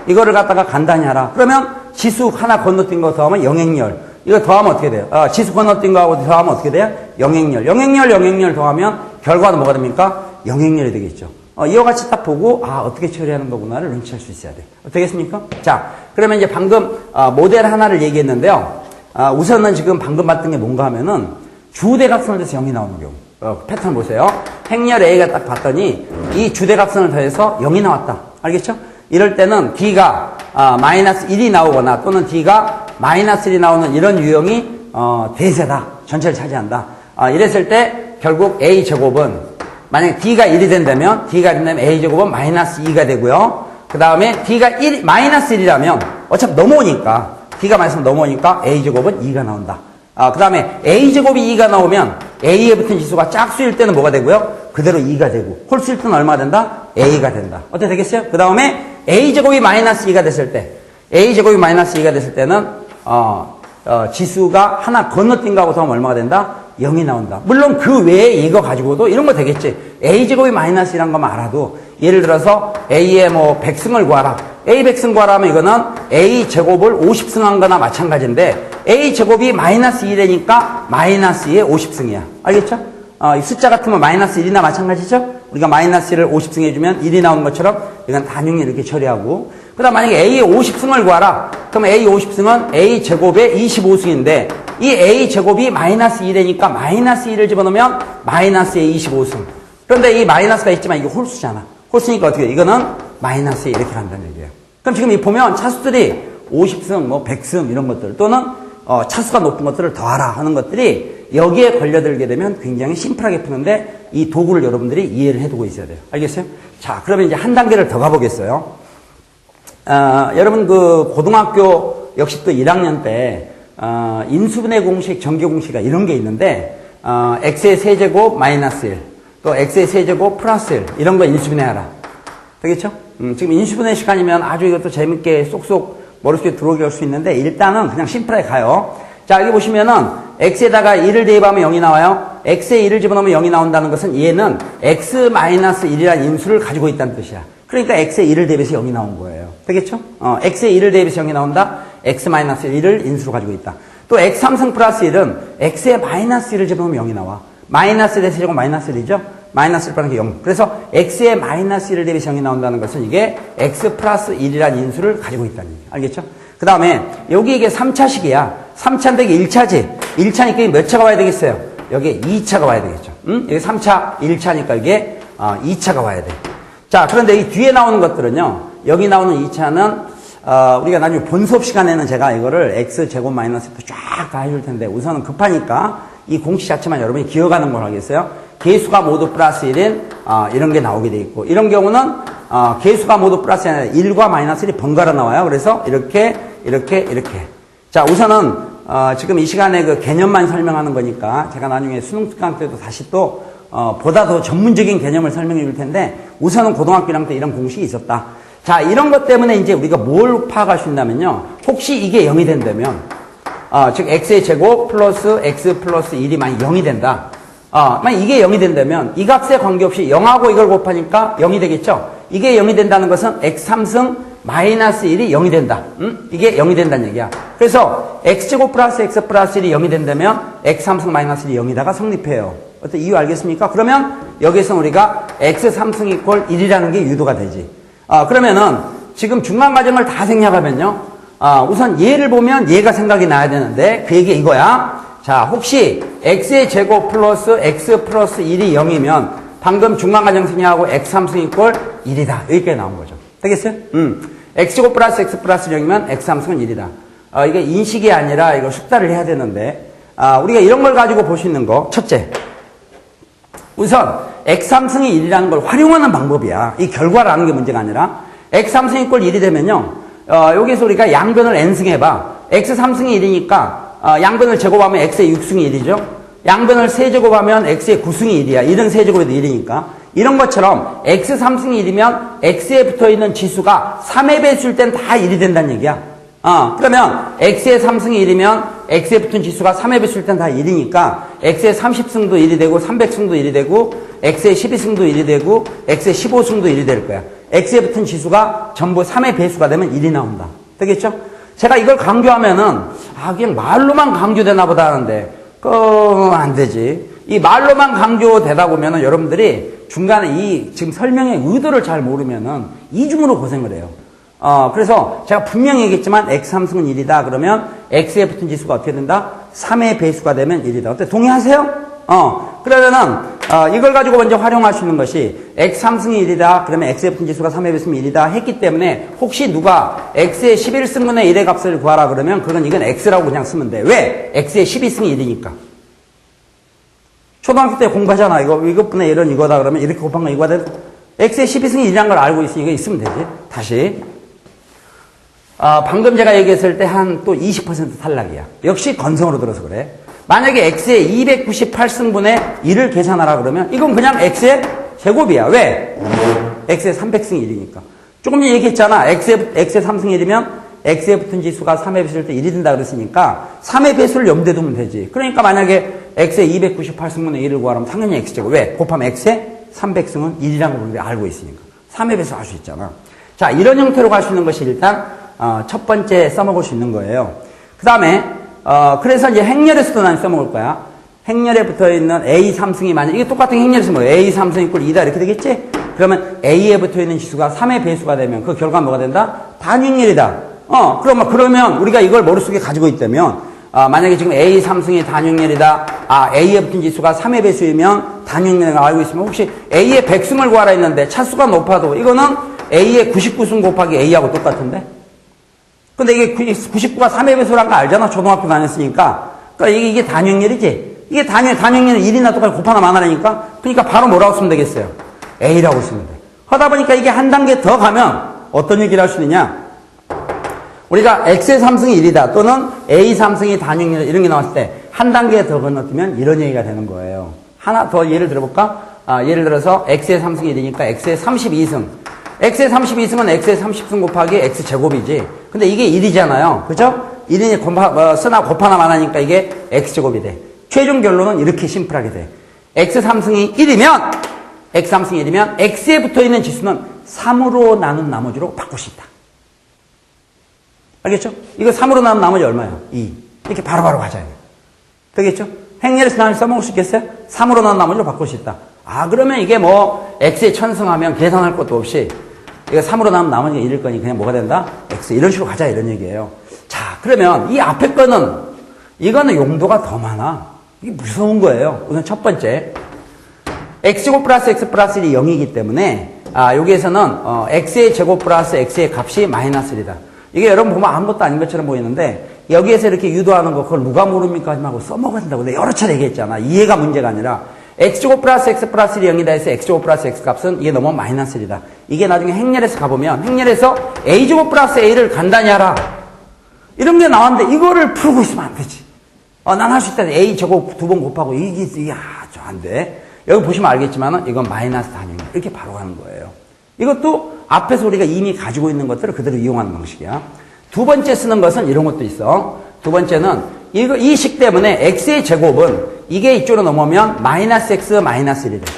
이거를 갖다가 간단히 하라. 그러면 지수 하나 건너뛴 거 더하면 영행렬. 이거 더하면 어떻게 돼요? 지수 건너뛴 거하고 더하면 어떻게 돼요? 영행열. 영행열 더하면 결과는 뭐가 됩니까? 영행열이 되겠죠. 이와 같이 딱 보고, 어떻게 처리하는 거구나를 눈치챌 수 있어야 돼. 되겠습니까? 자, 그러면 이제 방금, 모델 하나를 얘기했는데요. 우선은 지금 방금 봤던 게 뭔가 하면은, 주대각선을 더해서 0이 나오는 경우. 패턴 보세요. 행렬 A가 딱 봤더니, 이 주대각선을 더해서 0이 나왔다. 알겠죠? 이럴 때는 D가, 마이너스 1이 나오거나, 또는 D가 마이너스 1이 나오는 이런 유형이, 대세다. 전체를 차지한다. 이랬을 때, 결국 A 제곱은, 만약에 D가 1이 된다면, A제곱은 마이너스 2가 되고요. 그 다음에 D가 마이너스 1이라면, 어차피 넘어오니까, D가 마이너스 넘어오니까 A제곱은 2가 나온다. 그 다음에 A제곱이 2가 나오면, A에 붙은 지수가 짝수일 때는 뭐가 되고요? 그대로 2가 되고, 홀수일 때는 얼마가 된다? A가 된다. 어떻게 되겠어요? 그 다음에 A제곱이 마이너스 2가 됐을 때, A제곱이 마이너스 2가 됐을 때는, 지수가 하나 건너뛴 거하고 더하면 얼마가 된다? 0이 나온다. 물론 그 외에 이거 가지고도 이런 거 되겠지. A제곱이 마이너스 1한 것만 알아도 예를 들어서 A의 뭐 100승을 구하라. A 100승 구하라 하면 이거는 A제곱을 50승한 거나 마찬가지인데 A제곱이 마이너스 1이니까 마이너스 2의 50승이야. 알겠죠? 이 숫자 같으면 마이너스 1이나 마찬가지죠? 우리가 마이너스 1을 50승 해주면 1이 나오는 것처럼 이건 단용이 이렇게 처리하고 그 다음 만약에 A의 50승을 구하라. 그럼 A 50승은 A제곱의 25승인데 이 A제곱이 마이너스 1이니까 마이너스 1을 집어넣으면 마이너스의 25승. 그런데 이 마이너스가 있지만 이게 홀수잖아. 홀수니까 어떻게 해? 이거는 마이너스에 이렇게 간다는 얘기예요. 그럼 지금 보면 차수들이 50승, 뭐 100승 이런 것들 또는 차수가 높은 것들을 더하라 하는 것들이 여기에 걸려들게 되면 굉장히 심플하게 푸는데 이 도구를 여러분들이 이해를 해두고 있어야 돼요. 알겠어요? 자, 그러면 이제 한 단계를 더 가보겠어요. 여러분 그 고등학교 역시 또 1학년 때 인수분해 공식, 전개 공식이 이런 게 있는데 x의 세제곱 마이너스 1, 또 x의 세제곱 플러스 1 이런 거 인수분해하라. 되겠죠? 지금 인수분해 시간이면 아주 이것도 재밌게 쏙쏙 머릿속에 들어오게 할 수 있는데 일단은 그냥 심플하게 가요. 자, 여기 보시면은 x에다가 1을 대입하면 0이 나와요. x에 1을 집어넣으면 0이 나온다는 것은 얘는 x-1이라는 인수를 가지고 있다는 뜻이야. 그러니까 x에 1을 대입해서 0이 나온 거예요. 되겠죠? x에 1을 대입해서 0이 나온다. x-1을 인수로 가지고 있다. 또 x3승 플러스 1은 x에 마이너스 1을 집어넣으면 0이 나와. 마이너스 1의 세제곱 마이너스 1이죠? 마이너스 1 빼는 게 0. 그래서 x에 마이너스 1을 대입해서 0이 나온다는 것은 이게 x 플러스 1이라는 인수를 가지고 있다는 얘기예요. 알겠죠? 그 다음에 여기 이게 3차식이야. 3차인데 이게 1차지. 1차니까 이게 몇 차가 와야 되겠어요? 여기 2차가 와야 되겠죠. 여기 3차, 1차니까 이게 2차가 와야 돼. 자, 그런데 이 뒤에 나오는 것들은요. 여기 나오는 2차는 우리가 나중에 본 수업 시간에는 제가 이거를 x제곱 마이너스 쫙 다 해줄 텐데 우선은 급하니까 이 공식 자체만 여러분이 기억하는 걸 하겠어요. 개수가 모두 플러스 1인 이런 게 나오게 돼 있고 이런 경우는 개수가 모두 플러스 1이 아니라 1과 마이너스 1이 번갈아 나와요. 그래서 이렇게 자, 우선은 지금 이 시간에 그 개념만 설명하는 거니까 제가 나중에 수능 특강 때도 다시 또 보다 더 전문적인 개념을 설명해 줄 텐데 우선은 고등학교 1학년 때 이런 공식이 있었다. 자, 이런 것 때문에 이제 우리가 뭘 파악할 수 있냐면요. 혹시 이게 0이 된다면 즉 x의 제곱 플러스 x 플러스 1이 만약 0이 된다. 만약 이게 0이 된다면 이 값에 관계없이 0하고 이걸 곱하니까 0이 되겠죠. 이게 0이 된다는 것은 x3승 마이너스 1이 0이 된다. 이게 0이 된다는 얘기야. 그래서 x제곱 플러스 x 플러스 1이 0이 된다면 x3승 마이너스 1이 0이다가 성립해요. 어때? 이유 알겠습니까? 그러면 여기에서 우리가 x3승 이퀄 1이라는 게 유도가 되지. 그러면은 지금 중간 과정을 다 생략하면요. 우선 얘를 보면 얘가 생각이 나야 되는데 그 얘기 이거야. 자, 혹시 x의 제곱 플러스 x 플러스 1이 0이면 방금 중간 과정 생략하고 x3승 이퀄 1이다. 여기까지 나온 거죠. 되겠어요? x제곱 플러스 x 플러스 0이면 x3승은 1이다. 이게 인식이 아니라 이거 숙달을 해야 되는데 우리가 이런 걸 가지고 볼 수 있는 거 첫째. 우선 x3승이 1이라는 걸 활용하는 방법이야. 이 결과를 아는 게 문제가 아니라 x3승 이퀄 1이 되면요. 여기서 우리가 양변을 n승 해봐. x3승이 1이니까 양변을 제곱하면 x의 6승이 1이죠. 양변을 세제곱하면 x의 9승이 1이야. 1은 세제곱해도 1이니까. 이런 것처럼 x3승이 1이면 x에 붙어있는 지수가 3의 배수일 땐 다 1이 된다는 얘기야. 그러면 x의 3승이 1이면 x에 붙은 지수가 3의 배수일 땐 다 1이니까 x의 30승도 1이 되고 300승도 1이 되고 x의 12승도 1이 되고 x의 15승도 1이 될 거야. x에 붙은 지수가 전부 3의 배수가 되면 1이 나온다. 되겠죠? 제가 이걸 강조하면은, 그냥 말로만 강조되나 보다 하는데, 안 되지. 이 말로만 강조되다 보면은 여러분들이 중간에 지금 설명의 의도를 잘 모르면은 이중으로 고생을 해요. 그래서 제가 분명히 얘기했지만 X 함수는 1이다. 그러면 X에 붙은 지수가 어떻게 된다? 3의 배수가 되면 1이다. 어때? 동의하세요? 그러면은, 이걸 가지고 먼저 활용할 수 있는 것이 X 함수는 1이다. 그러면 X에 붙은 지수가 3의 배수면 1이다. 했기 때문에 혹시 누가 X의 11승분의 1의 값을 구하라 그러면 그건 이건 X라고 그냥 쓰면 돼. 왜? X의 12승이 1이니까. 초등학교 때 공부하잖아. 이것분의 1은 이거다. 그러면 이렇게 곱한 건 이거가 돼. X의 12승이 1이라는 걸 알고 있으니까 있으면 되지. 다시. 방금 제가 얘기했을 때 한 또 20% 탈락이야. 역시 건성으로 들어서 그래. 만약에 X의 298승분의 1을 계산하라 그러면 이건 그냥 X의 제곱이야. 왜? X의 300승이 1이니까. 조금 전에 얘기했잖아. X의 3승이 1이면 X에 붙은 지수가 3의 배수일 때 1이 된다 그랬으니까 3의 배수를 염두에 두면 되지. 그러니까 만약에 X의 298승분의 1을 구하라면 당연히 X제곱. 왜? 곱하면 X의 300승은 1이라는 걸 우리가 알고 있으니까. 3의 배수 알 수 있잖아. 자, 이런 형태로 갈 수 있는 것이 일단 첫 번째 써먹을 수 있는 거예요. 그 다음에 그래서 이제 행렬에서도 난 써먹을 거야. 행렬에 붙어있는 A 3승이 만약 이게 똑같은 행렬에서 뭐 A 3승 이꼴 2다 이렇게 되겠지? 그러면 A에 붙어있는 지수가 3의 배수가 되면 그 결과는 뭐가 된다? 단육렬이다. 그러면 우리가 이걸 머릿속에 가지고 있다면 만약에 지금 A 3승이 단육렬이다. A에 붙은 지수가 3의 배수이면 단육렬을 알고 있으면 혹시 A의 100승을 구하라 했는데 차수가 높아도 이거는 A의 99승 곱하기 A하고 똑같은데? 근데 이게 99가 3의 배수라는 거 알잖아. 초등학교 다녔으니까. 그러니까 이게 단육렬이지. 이게 단육렬은 1이나 똑같이 곱하나 마나라니까. 그러니까 바로 뭐라고 쓰면 되겠어요? A라고 쓰면 돼. 하다 보니까 이게 한 단계 더 가면 어떤 얘기를 할 수 있느냐? 우리가 X의 3승이 1이다. 또는 A 3승이 단육렬 이런 게 나왔을 때 한 단계 더 건너뛰면 이런 얘기가 되는 거예요. 하나 더 예를 들어볼까? 예를 들어서 X의 3승이 1이니까 X의 32승. X의 32승은 X의 30승 곱하기 X제곱이지. 근데 이게 1이잖아요. 그죠? 1이니 쓰나 곱하나 마나니까 이게 X제곱이 돼. 최종 결론은 이렇게 심플하게 돼. X 3승이 1이면 X에 붙어있는 지수는 3으로 나눈 나머지로 바꿀 수 있다. 알겠죠? 이거 3으로 나눈 나머지 얼마예요? 2. 이렇게 바로바로 가져야 돼. 되겠죠? 행렬에서 나를 써먹을 수 있겠어요? 3으로 나눈 나머지로 바꿀 수 있다. 그러면 이게 뭐 X에 천승하면 계산할 것도 없이 이거 3으로 나누면 나머지가 1일 거니 그냥 뭐가 된다? X. 이런 식으로 가자 이런 얘기예요. 자, 그러면 이 앞에 거는 이거는 용도가 더 많아. 이게 무서운 거예요. 우선 첫 번째 X제곱 플러스 X 플러스 1이 0이기 때문에 여기에서는 X의 제곱 플러스 X의 값이 마이너스 1이다. 이게 여러분 보면 아무것도 아닌 것처럼 보이는데 여기에서 이렇게 유도하는 거 그걸 누가 모릅니까? 하지 말고 써먹어야 된다고 내가 여러 차례 얘기했잖아. 이해가 문제가 아니라 X제곱 플러스 X 플러스 1이 0이다 해서 X제곱 플러스 X 값은 이게 넘으면 마이너스 1이다. 이게 나중에 행렬에서 가보면 행렬에서 A제곱 플러스 A를 간단히 하라. 이런 게 나왔는데 이거를 풀고 있으면 안 되지. 난 할 수 있다. A제곱 2번 곱하고 이게 안 돼. 여기 보시면 알겠지만 이건 마이너스 단위입니다. 이렇게 바로 가는 거예요. 이것도 앞에서 우리가 이미 가지고 있는 것들을 그대로 이용하는 방식이야. 두 번째 쓰는 것은 이런 것도 있어. 두 번째는 이 식 때문에 X의 제곱은 이게 이쪽으로 넘어오면 마이너스 X 마이너스 1이 돼.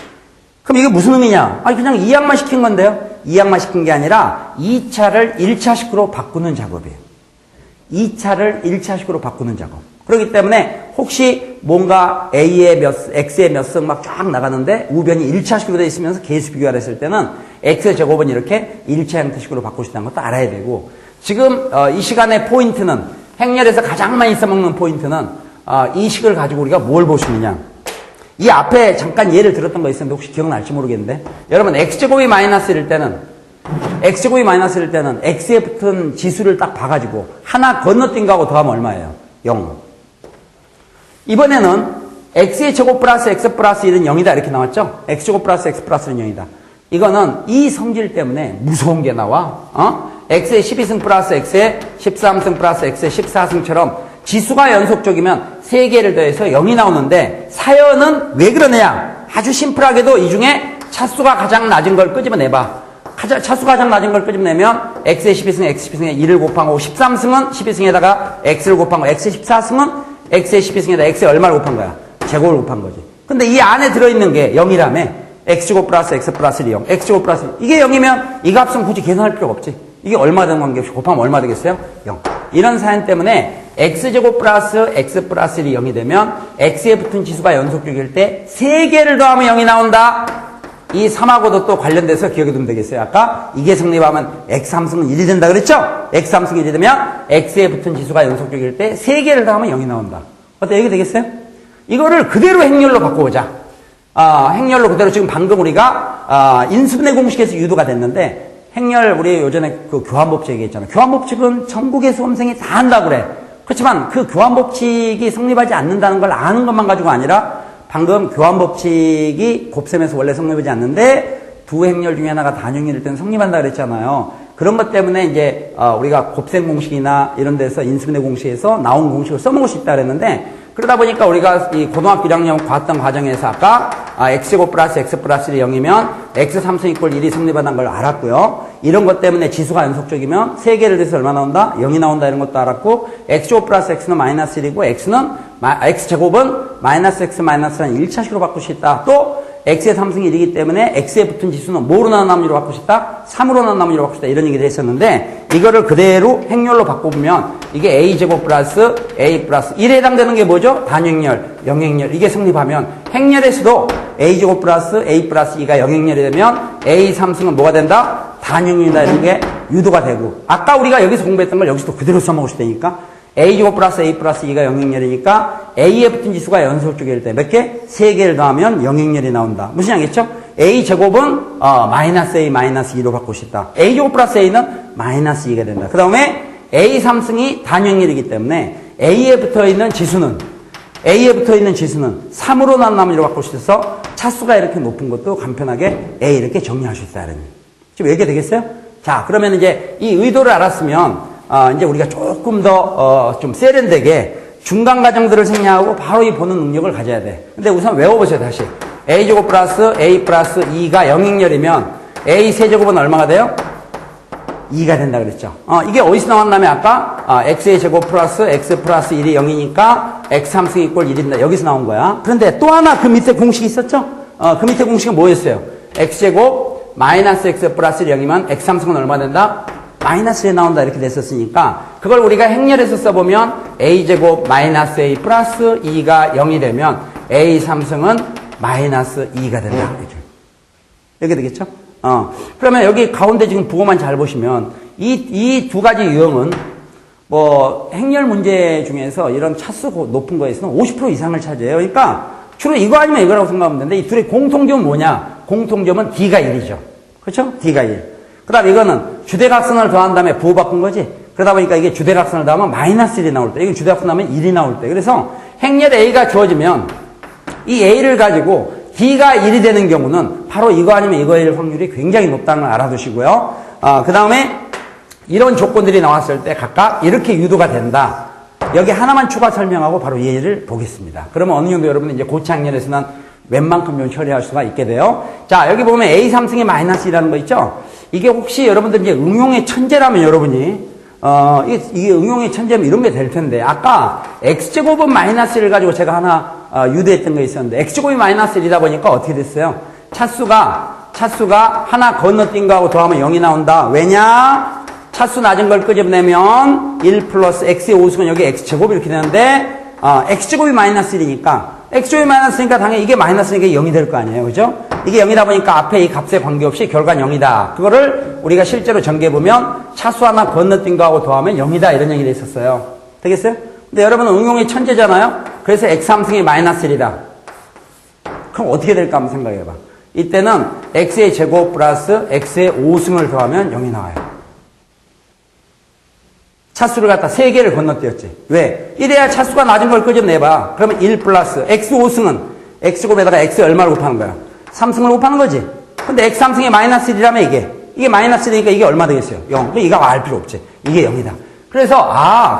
그럼 이게 무슨 의미냐? 그냥 2항만 시킨 건데요. 2항만 시킨 게 아니라 2차를 1차식으로 바꾸는 작업이에요. 2차를 1차식으로 바꾸는 작업. 그렇기 때문에 혹시 뭔가 X의 몇 승 막 쫙 나가는데 우변이 1차식으로 되어 있으면서 계수 비교를 했을 때는 X의 제곱은 이렇게 1차 형태식으로 바꿀 수 있다는 것도 알아야 되고 지금 이 시간의 포인트는 행렬에서 가장 많이 써먹는 포인트는 이 식을 가지고 우리가 뭘 볼 수 있느냐. 이 앞에 잠깐 예를 들었던 거 있었는데 혹시 기억날지 모르겠는데 여러분 X제곱이 마이너스일 때는 X에 붙은 지수를 딱 봐가지고 하나 건너뛴 거하고 더하면 얼마예요? 0. 이번에는 X의 제곱 플러스 X 플러스 1은 0이다 이렇게 나왔죠? X제곱 플러스 X 플러스 1은 0이다. 이거는 이 성질 때문에 무서운 게 나와. X의 12승 플러스 X의 13승 플러스 X의 14승처럼 지수가 연속적이면 3개를 더해서 0이 나오는데 사연은 왜 그러느냐? 아주 심플하게도 이 중에 차수가 가장 낮은 걸 끄집어내봐. 차수가 가장 낮은 걸 끄집어내면 X의 12승, X 12승에 1을 곱한 거고 13승은 12승에다가 X를 곱한 거. X의 14승은 X의 12승에다가 X의 얼마를 곱한 거야? 제곱을 곱한 거지. 근데 이 안에 들어있는 게 0이라며 X제곱 플러스 X 플러스 1이 0. X제곱 플러스 1. 이게 0이면 이 값은 굳이 계산할 필요가 없지. 이게 얼마 되는 관계없이 곱하면 얼마 되겠어요? 0. 이런 사인 때문에 x제곱 플러스 x 플러스 1이 0이 되면 x에 붙은 지수가 연속적일 때 3개를 더하면 0이 나온다. 이 3하고도 또 관련돼서 기억해 두면 되겠어요. 아까 이게 성립하면 x 함수는 1이 된다 그랬죠? x 함수가 1이 되면 x에 붙은 지수가 연속적일 때 3개를 더하면 0이 나온다. 어때? 이게 되겠어요? 이거를 그대로 행렬로 바꿔보자. 행렬로 그대로 지금 방금 우리가 인수분해 공식에서 유도가 됐는데 행렬 우리 요전에 그 교환법칙 얘기했잖아요. 교환법칙은 전국의 수험생이 다 한다고 그래. 그렇지만 그 교환법칙이 성립하지 않는다는 걸 아는 것만 가지고 아니라 방금 교환법칙이 곱셈에서 원래 성립하지 않는데 두 행렬 중에 하나가 단형일 때는 성립한다 그랬잖아요. 그런 것 때문에 이제 우리가 곱셈 공식이나 이런 데서 인수분해 공식에서 나온 공식을 써먹을 수 있다 그랬는데 그러다 보니까 우리가 이 고등학교 1학년 봤던 과정에서 아까 x제곱 플러스 x 플러스 1이 0이면 x 3승 이꼴 1이 성립한다는 걸 알았고요. 이런 것 때문에 지수가 연속적이면 3개를 돼서 얼마 나온다? 0이 나온다 이런 것도 알았고 x제곱 플러스 x는 마이너스 1이고 x제곱은 마이너스 x 마이너스는 1차식으로 바꿀 수 있다. 또 x의 3승이 1이기 때문에 x에 붙은 지수는 뭐로 나눈 나머지로 바꿀 수 있다? 3으로 나눈 나머지로 바꿀 수 있다. 이런 얘기를 했었는데 이거를 그대로 행렬로 바꿔보면 이게 a제곱 플러스 a 플러스 1에 해당되는 게 뭐죠? 단행렬, 영행렬. 이게 성립하면 행렬에서도 a제곱 플러스 a 플러스 2가 영행렬이 되면 a 3승은 뭐가 된다? 단행렬이다. 이런 게 유도가 되고 아까 우리가 여기서 공부했던 걸 여기서도 그대로 써먹을 수 되니까 a제곱 플러스 a 플러스 2가 영행렬이니까 a에 붙은 지수가 연속적일 때 몇 개? 3개를 더하면 영행렬이 나온다. 무슨 얘기겠죠? a제곱은 마이너스 a 마이너스 2로 바꿀 수 있다. a제곱 플러스 a는 마이너스 2가 된다. 그 다음에 a 3승이 단형렬이기 때문에 a에 붙어있는 지수는 3으로 나눈 나머지로 바꿀 수 있어서 차수가 이렇게 높은 것도 간편하게 a 이렇게 정리할 수 있다. 지금 이렇게 되겠어요? 자, 그러면 이제 이 의도를 알았으면 이제 우리가 조금 더 좀 세련되게 중간 과정들을 생략하고 바로 이 보는 능력을 가져야 돼. 근데 우선 외워보세요. 다시 a제곱 플러스 a 플러스 2가 영행렬이면 a 세제곱은 얼마가 돼요? 2가 된다 그랬죠. 이게 어디서 나왔냐면 아까 x의 제곱 플러스 x 플러스 1이 0이니까 x 3승 이꼴 1이다. 여기서 나온 거야. 그런데 또 하나 그 밑에 공식이 있었죠? 그 밑에 공식은 뭐였어요? x제곱 마이너스 x 플러스 1이 0이면 x 3승은 얼마 된다? 마이너스 1에 나온다 이렇게 됐었으니까 그걸 우리가 행렬에서 써보면 a제곱 마이너스 a 플러스 2가 0이 되면 a 3승은 마이너스 2가 된다. 이렇게 되겠죠? 그러면 여기 가운데 지금 부호만 잘 보시면 이 두 가지 유형은 뭐 행렬 문제 중에서 이런 차수 높은 거에서는 50% 이상을 차지해요. 그러니까 주로 이거 아니면 이거라고 생각하면 되는데 이 둘의 공통점은 뭐냐? 공통점은 D가 1이죠. 그렇죠? D가 1. 그 다음 이거는 주대각선을 더한 다음에 부호 바꾼 거지. 그러다 보니까 이게 주대각선을 더하면 마이너스 1이 나올 때, 이건 주대각선 하면 1이 나올 때. 그래서 행렬 A가 주어지면 이 A를 가지고 D가 1이 되는 경우는 바로 이거 아니면 이거일 확률이 굉장히 높다는 걸 알아두시고요. 그 다음에 이런 조건들이 나왔을 때 각각 이렇게 유도가 된다. 여기 하나만 추가 설명하고 바로 이 예를 보겠습니다. 그러면 어느 정도 여러분은 이제 고차 행렬에서는 웬만큼 좀 처리할 수가 있게 돼요. 자, 여기 보면 A 3승이 마이너스 2라는 거 있죠? 이게 혹시 여러분들 이제 응용의 천재라면 여러분이, 이게 응용의 천재면 이런 게 될 텐데, 아까 X제곱은 마이너스 1을 가지고 제가 하나, 유도했던 거 있었는데, X제곱이 마이너스 1이다 보니까 어떻게 됐어요? 차수가 하나 건너뛴 거하고 더하면 0이 나온다. 왜냐? 차수 낮은 걸 끄집어내면 1 플러스 X의 5승은 여기 X제곱 이렇게 되는데, X제곱이 마이너스 1이니까, X제곱이 마이너스니까 당연히 이게 마이너스니까 0이 될 거 아니에요. 그죠? 이게 0이다 보니까 앞에 이 값에 관계없이 결과는 0이다. 그거를 우리가 실제로 전개해보면 차수 하나 건너뛴 거하고 더하면 0이다. 이런 얘기를 했었어요. 되겠어요? 근데 여러분은 응용의 천재잖아요? 그래서 X3승이 마이너스 1이다. 그럼 어떻게 될까 한번 생각해봐. 이때는 X의 제곱 플러스 X의 5승을 더하면 0이 나와요. 차수를 갖다 3개를 건너뛰었지. 왜? 이래야 차수가 낮은 걸 끄집내봐. 그러면 1 플러스 X 5승은 X제곱에다가 X 얼마를 곱하는 거야? 3승을 곱하는 거지. 근데 X 3승이 마이너스 1이라면 이게 마이너스 1이니까 이게 얼마 되겠어요? 0. 그럼 이거 알 필요 없지. 이게 0이다. 그래서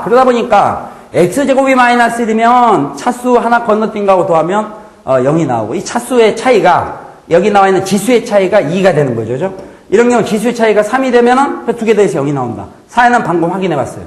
그러다 보니까 X제곱이 마이너스 1이면 차수 하나 건너뛴 거하고 더하면 0이 나오고 이 차수의 차이가 여기 나와 있는 지수의 차이가 2가 되는 거죠. 그죠? 이런 경우 지수의 차이가 3이 되면은 두 개 더해서 0이 나온다. 사연은 방금 확인해 봤어요.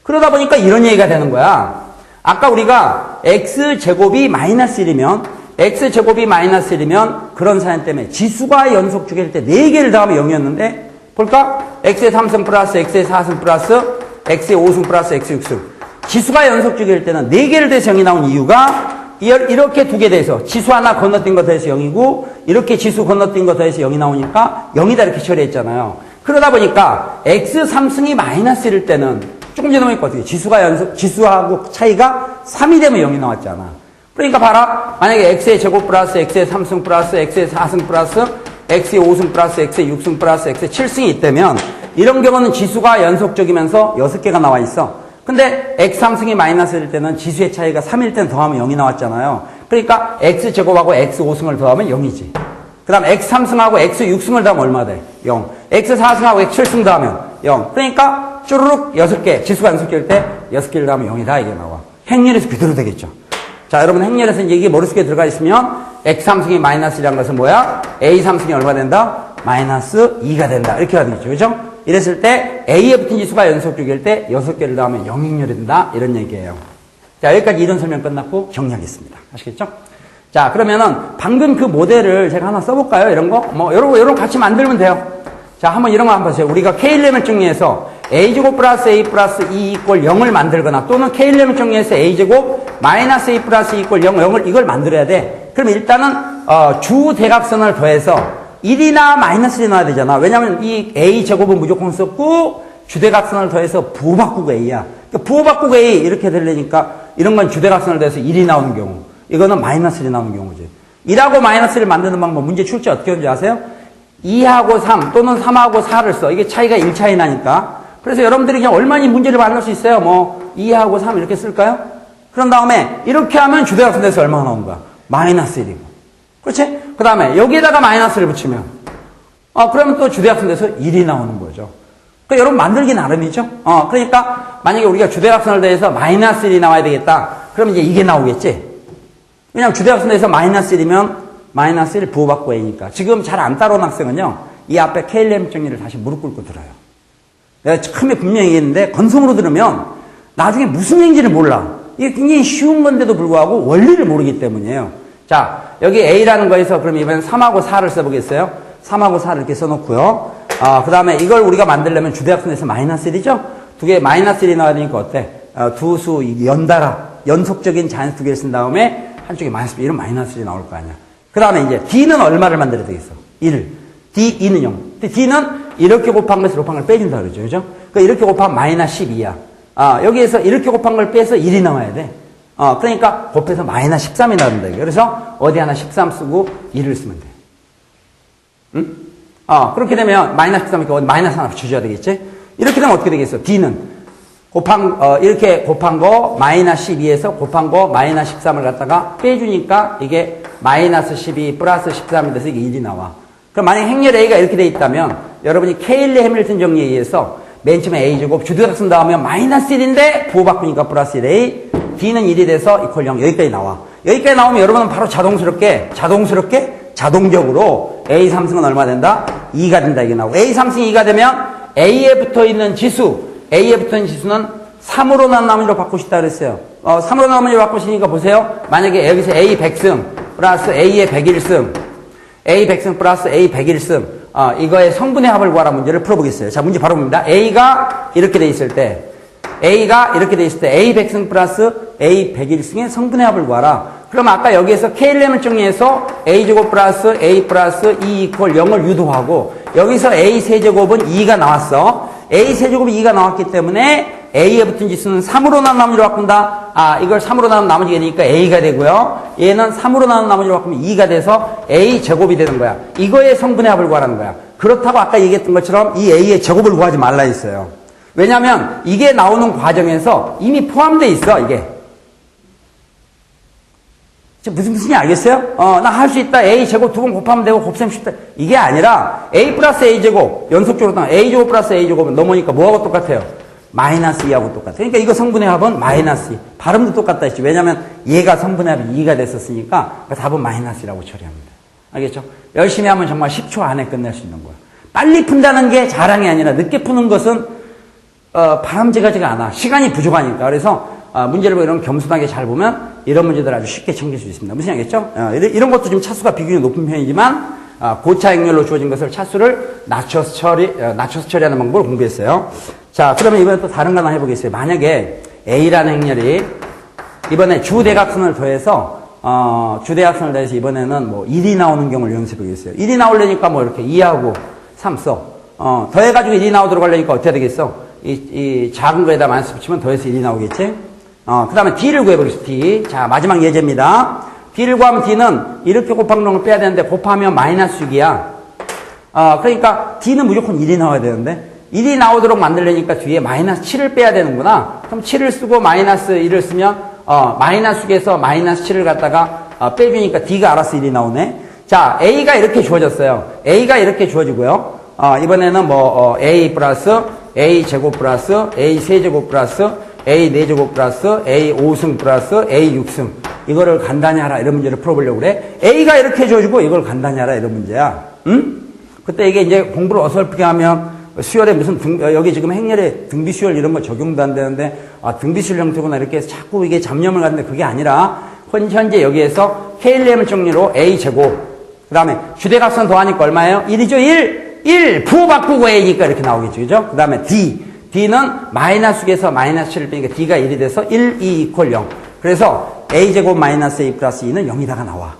그러다 보니까 이런 얘기가 되는 거야. 아까 우리가 X제곱이 마이너스 1이면 X제곱이 마이너스 1이면 그런 사연 때문에 지수가 연속주기일 때 4개를 더하면 0이었는데 볼까? x의 3승 플러스 x의 4승 플러스 x의 5승 플러스 x의 6승. 지수가 연속적일 때는 4개를 대해서 0이 나온 이유가 이렇게 2개 대해서 지수 하나 건너뛴 거 더해서 0이고 이렇게 지수 건너뛴 거 더해서 0이 나오니까 0이다 이렇게 처리했잖아요. 그러다 보니까 x 3승이 마이너스일 때는 조금 전에 보니까 어떻게 지수하고 차이가 3이 되면 0이 나왔잖아. 그러니까 봐라. 만약에 x의 제곱 플러스 x의 3승 플러스 x의 4승 플러스 x의 5승 플러스 x의 6승 플러스 x의 7승이 있다면 이런 경우는 지수가 연속적이면서 6개가 나와 있어. 근데 x 3승이 마이너스일 때는 지수의 차이가 3일 때는 더하면 0이 나왔잖아요. 그러니까 x 제곱하고 x 5승을 더하면 0이지. 그 다음 x 3승하고 x 6승을 더하면 얼마 돼? 0. x 4승하고 x 7승 더하면 0. 그러니까 쭈루룩 6개, 지수가 연속일 때 6개를 더하면 0이다 이게 나와. 행렬에서 그대로 되겠죠. 자, 여러분 행렬에서 이제 이게 머릿속에 들어가 있으면 x 3승이 마이너스라는 것은 뭐야? a 3승이 얼마 된다? 마이너스 2가 된다. 이렇게 되겠죠. 그죠? 이랬을 때 A에 붙은 지수가 연속적일 때 6개를 더하면 0행렬이 된다. 이런 얘기예요. 자, 여기까지 이론 설명 끝났고 정리하겠습니다. 아시겠죠? 자, 그러면은 방금 그 모델을 제가 하나 써볼까요? 이런 거? 뭐, 요런 같이 만들면 돼요. 자, 한번 이런 거 한번 보세요. 우리가 K-레벨 정리해서 A제곱 플러스 A 플러스 E 이꼴 0을 만들거나 또는 K-레벨 정리해서 A제곱 마이너스 A 플러스 E 이꼴 0을 이걸 만들어야 돼. 그럼 일단은, 주 대각선을 더해서 1이나 마이너스를 넣어야 되잖아. 왜냐면 이 A 제곱은 무조건 썼고 주대각선을 더해서 부호 바꾸고 A야. 그러니까 부호 바꾸고 A 이렇게 되려니까 이런 건 주대각선을 더해서 1이 나오는 경우. 이거는 마이너스를 나오는 경우지. 1하고 마이너스를 만드는 방법 문제 출제 어떻게 하는지 아세요? 2하고 3 또는 3하고 4를 써. 이게 차이가 1 차이 나니까. 그래서 여러분들이 그냥 얼마나 문제를 만들 수 있어요. 뭐 2하고 3 이렇게 쓸까요? 그런 다음에 이렇게 하면 주대각선 더해서 얼마가 나온 거야? 마이너스 1이고. 그렇지? 그 다음에 여기에다가 마이너스를 붙이면 그러면 또 주대각선에서 1이 나오는 거죠. 그러니까 여러분 만들기 나름이죠. 그러니까 만약에 우리가 주대각선을 대해서 마이너스 1이 나와야 되겠다. 그러면 이제 이게 나오겠지. 왜냐면 주대각선에서 마이너스 1이면 마이너스 1 부호받고 A니까. 지금 잘 안 따라온 학생은요. 이 앞에 K-레벨 정리를 다시 무릎 꿇고 들어요. 내가 처음에 분명히 얘기했는데 건성으로 들으면 나중에 무슨 얘기인지를 몰라. 이게 굉장히 쉬운 건데도 불구하고 원리를 모르기 때문이에요. 자, 여기 A라는 거에서 그럼 이번엔 3하고 4를 써보겠어요? 3하고 4를 이렇게 써놓고요. 그 다음에 이걸 우리가 만들려면 주대각선에서 마이너스 1이죠? 두 개 마이너스 1이 나와야 되니까 어때? 두 수 연달아, 연속적인 자연수 두 개를 쓴 다음에 한쪽에 마이너스 1은 마이너스 1이 나올 거 아니야. 그 다음에 이제 D는 얼마를 만들어야 되겠어? 1을. D, 2는 0. 근데 D는 이렇게 곱한 것을 곱한 걸 빼준다 그러죠. 그죠? 그러니까 이렇게 곱하면 마이너스 12야. 여기에서 이렇게 곱한 걸 빼서 1이 나와야 돼. 그러니까 곱해서 마이너스 13이 나온다. 그래서 어디 하나 13 쓰고 1을 쓰면 돼. 응? 그렇게 되면 마이너스 13이니까 어디 마이너스 하나 붙여줘야 되겠지? 이렇게 되면 어떻게 되겠어? D는 이렇게 곱한 거 마이너스 12에서 곱한 거 마이너스 13을 갖다가 빼주니까 이게 마이너스 12 플러스 13이 돼서 이게 1이 나와. 그럼 만약 행렬 A가 이렇게 돼 있다면 여러분이 케일리 해밀턴 정리에 의해서 맨 처음에 A제곱 주대각선 나오면 마이너스 1인데 부호 바꾸니까 플러스 1A D는 1이 돼서 이퀄 0 여기까지 나와. 여기까지 나오면 여러분은 바로 자동적으로 A 3승은 얼마 된다? 2가 된다 이게 나오고 A 3승이 2가 되면 A에 붙어있는 지수는 3으로 난 나머지로 바꾸시다 그랬어요. 3으로 난 나머지로 바꾸시니까 보세요. 만약에 여기서 A 100승 플러스 A의 101승 A 100승 플러스 A 101승 이거의 성분의 합을 구하라 문제를 풀어보겠어요. 자, 문제 바로 봅니다. A가 이렇게 돼 있을 때 A 100승 플러스 A 101승의 성분의 합을 구하라. 그럼 아까 여기에서 K레벨 정리해서 A제곱 플러스 A 플러스 E 이퀄 0을 유도하고 여기서 A 세제곱은 2가 나왔어. A 세제곱이 2가 나왔기 때문에 A에 붙은 지수는 3으로 나눈 나머지로 바꾼다. 이걸 3으로 나눈 나머지가 되니까 A가 되고요. 얘는 3으로 나눈 나머지로 바꾸면 2가 돼서 A 제곱이 되는 거야. 이거의 성분의 합을 구하라는 거야. 그렇다고 아까 얘기했던 것처럼 이 A의 제곱을 구하지 말라 했어요. 왜냐하면 이게 나오는 과정에서 이미 포함되어 있어. 이게 무슨 뜻인지 알겠어요? 나 할 수 있다. A 제곱 두 번 곱하면 되고 곱셈 쉽다. 이게 아니라 A 플러스 A 제곱 연속적으로 따면 A 제곱 플러스 A 제곱은 넘으니까 뭐하고 똑같아요? 마이너스 2하고 똑같아요. 그러니까 이거 성분의 합은 마이너스 2. 발음도 똑같다 했지. 왜냐하면 얘가 성분의 합이 2가 됐었으니까 답은 마이너스라고 처리합니다. 알겠죠? 열심히 하면 정말 10초 안에 끝낼 수 있는 거야. 빨리 푼다는 게 자랑이 아니라 늦게 푸는 것은 바람직하지가 않아. 시간이 부족하니까. 그래서 문제를 이런 겸손하게 잘 보면 이런 문제들 아주 쉽게 챙길 수 있습니다. 무슨 얘기겠죠? 이런 것도 좀 차수가 비교적 높은 편이지만 고차 행렬로 주어진 것을 차수를 낮춰서 처리하는 방법을 공부했어요. 자, 그러면 이번에 또 다른 거 하나 해보겠어요. 만약에 A라는 행렬이 이번에 주대각선을 더해서 주대각선을 더해서 이번에는 뭐 1이 나오는 경우를 연습해 보겠어요. 1이 나오려니까 뭐 이렇게 2하고 3 써. 더해가지고 1이 나오도록 하려니까 어떻게 되겠어? 이 작은 거에다 마이너스 붙이면 더해서 1이 나오겠지? 그 다음에 D를 구해보겠습니다. D. 자, 마지막 예제입니다. D를 구하면 D는 이렇게 곱한 놈을 빼야 되는데 곱하면 마이너스 6이야. 그러니까 D는 무조건 1이 나와야 되는데 1이 나오도록 만들려니까 뒤에 마이너스 7을 빼야 되는구나. 그럼 7을 쓰고 마이너스 1을 쓰면 마이너스 6에서 마이너스 7을 갖다가 빼주니까 D가 알아서 1이 나오네. 자, A가 이렇게 주어졌어요. A가 이렇게 주어지고요. 이번에는 뭐 A 플러스 A 제곱 플러스 A 세제곱 플러스 A 4제곱 플러스 A 5승 플러스 A 6승 이거를 간단히 하라 이런 문제를 풀어보려고 그래. A가 이렇게 줘주고 이걸 간단히 하라 이런 문제야. 응? 그때 이게 이제 공부를 어설프게 하면 수열에 무슨 여기 지금 행렬에 등비수열 이런 거 적용도 안 되는데 등비수열 형태구나 이렇게 해서 자꾸 이게 잡념을 갖는데 그게 아니라 현재 여기에서 KLM을 정리로 A제곱 그 다음에 주대각선 더하니까 얼마예요? 1이죠? 1 부호 바꾸고 A니까 이렇게 나오겠죠. 그죠? 그 다음에 D는 마이너스 6에서 마이너스 7을 빼니까 D가 1이 돼서 1, 2 이퀄 0. 그래서 A제곱 마이너스 A 플러스 2는 0이다가 나와.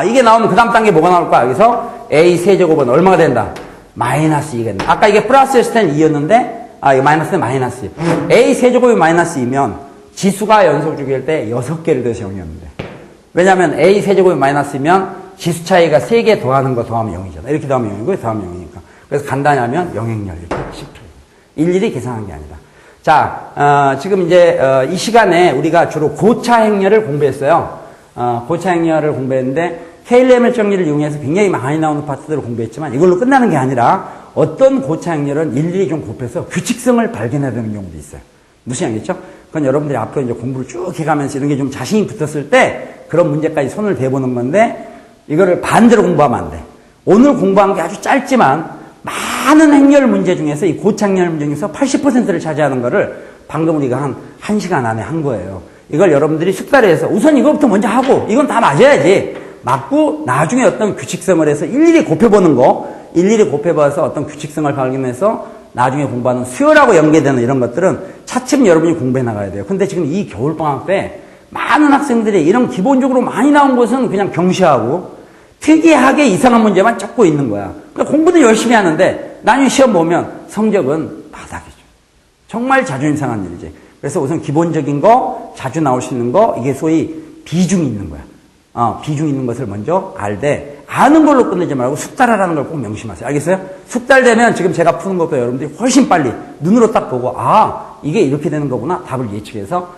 이게 나오면 그 다음 단계 뭐가 나올까? 여기서 A 세제곱은 얼마가 된다? 마이너스 2가 된다. 아까 이게 플러스였을 때는 2였는데, 이거 마이너스는 마이너스 2. A 세제곱이 마이너스 2면 지수가 연속주기일 때 6개를 더해서 0이었는데. 왜냐면 A 세제곱이 마이너스 2면 지수 차이가 3개 더하는 거 더하면 0이잖아. 이렇게 더하면 0이고, 더하면 0이니까. 그래서 간단히 하면 영행렬 이렇게 10초. 일일이 계산한 게 아니다. 자, 지금 이제 이 시간에 우리가 주로 고차 행렬을 공부했어요. 고차 행렬을 공부했는데 KLML 정리를 이용해서 굉장히 많이 나오는 파트들을 공부했지만 이걸로 끝나는 게 아니라 어떤 고차 행렬은 일일이 좀 곱해서 규칙성을 발견해야 되는 경우도 있어요. 무슨 얘기겠죠? 그건 여러분들이 앞으로 이제 공부를 쭉 해가면서 이런 게 좀 자신이 붙었을 때 그런 문제까지 손을 대보는 건데 이거를 반대로 공부하면 안 돼. 오늘 공부한 게 아주 짧지만 많은 행렬 문제 중에서 이 고차 행렬 문제 중에서 80%를 차지하는 거를 방금 우리가 한 1시간 안에 한 거예요. 이걸 여러분들이 숙달을 해서 우선 이거부터 먼저 하고 이건 다 맞아야지. 맞고 나중에 어떤 규칙성을 해서 일일이 곱해보는 거, 일일이 곱해봐서 어떤 규칙성을 발견해서 나중에 공부하는 수요라고 연계되는 이런 것들은 차츰 여러분이 공부해 나가야 돼요. 근데 지금 이 겨울방학 때 많은 학생들이 이런 기본적으로 많이 나온 것은 그냥 경시하고 특이하게 이상한 문제만 적고 있는 거야. 그러니까 공부는 열심히 하는데 나중에 시험 보면 성적은 바닥이죠. 정말 자존심 상한 일이지. 그래서 우선 기본적인 거, 자주 나올 수 있는 거, 이게 소위 비중이 있는 거야. 비중 있는 것을 먼저 알되 아는 걸로 끝내지 말고 숙달하라는 걸 꼭 명심하세요. 알겠어요? 숙달되면 지금 제가 푸는 것보다 여러분들이 훨씬 빨리 눈으로 딱 보고 이게 이렇게 되는 거구나 답을 예측해서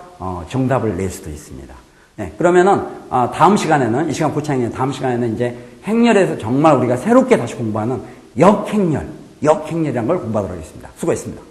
정답을 낼 수도 있습니다. 네, 그러면은 다음 시간에는 이 시간 고차 행렬 다음 시간에는 이제 행렬에서 정말 우리가 새롭게 다시 공부하는 역행렬이라는 걸 공부하도록 하겠습니다. 수고했습니다.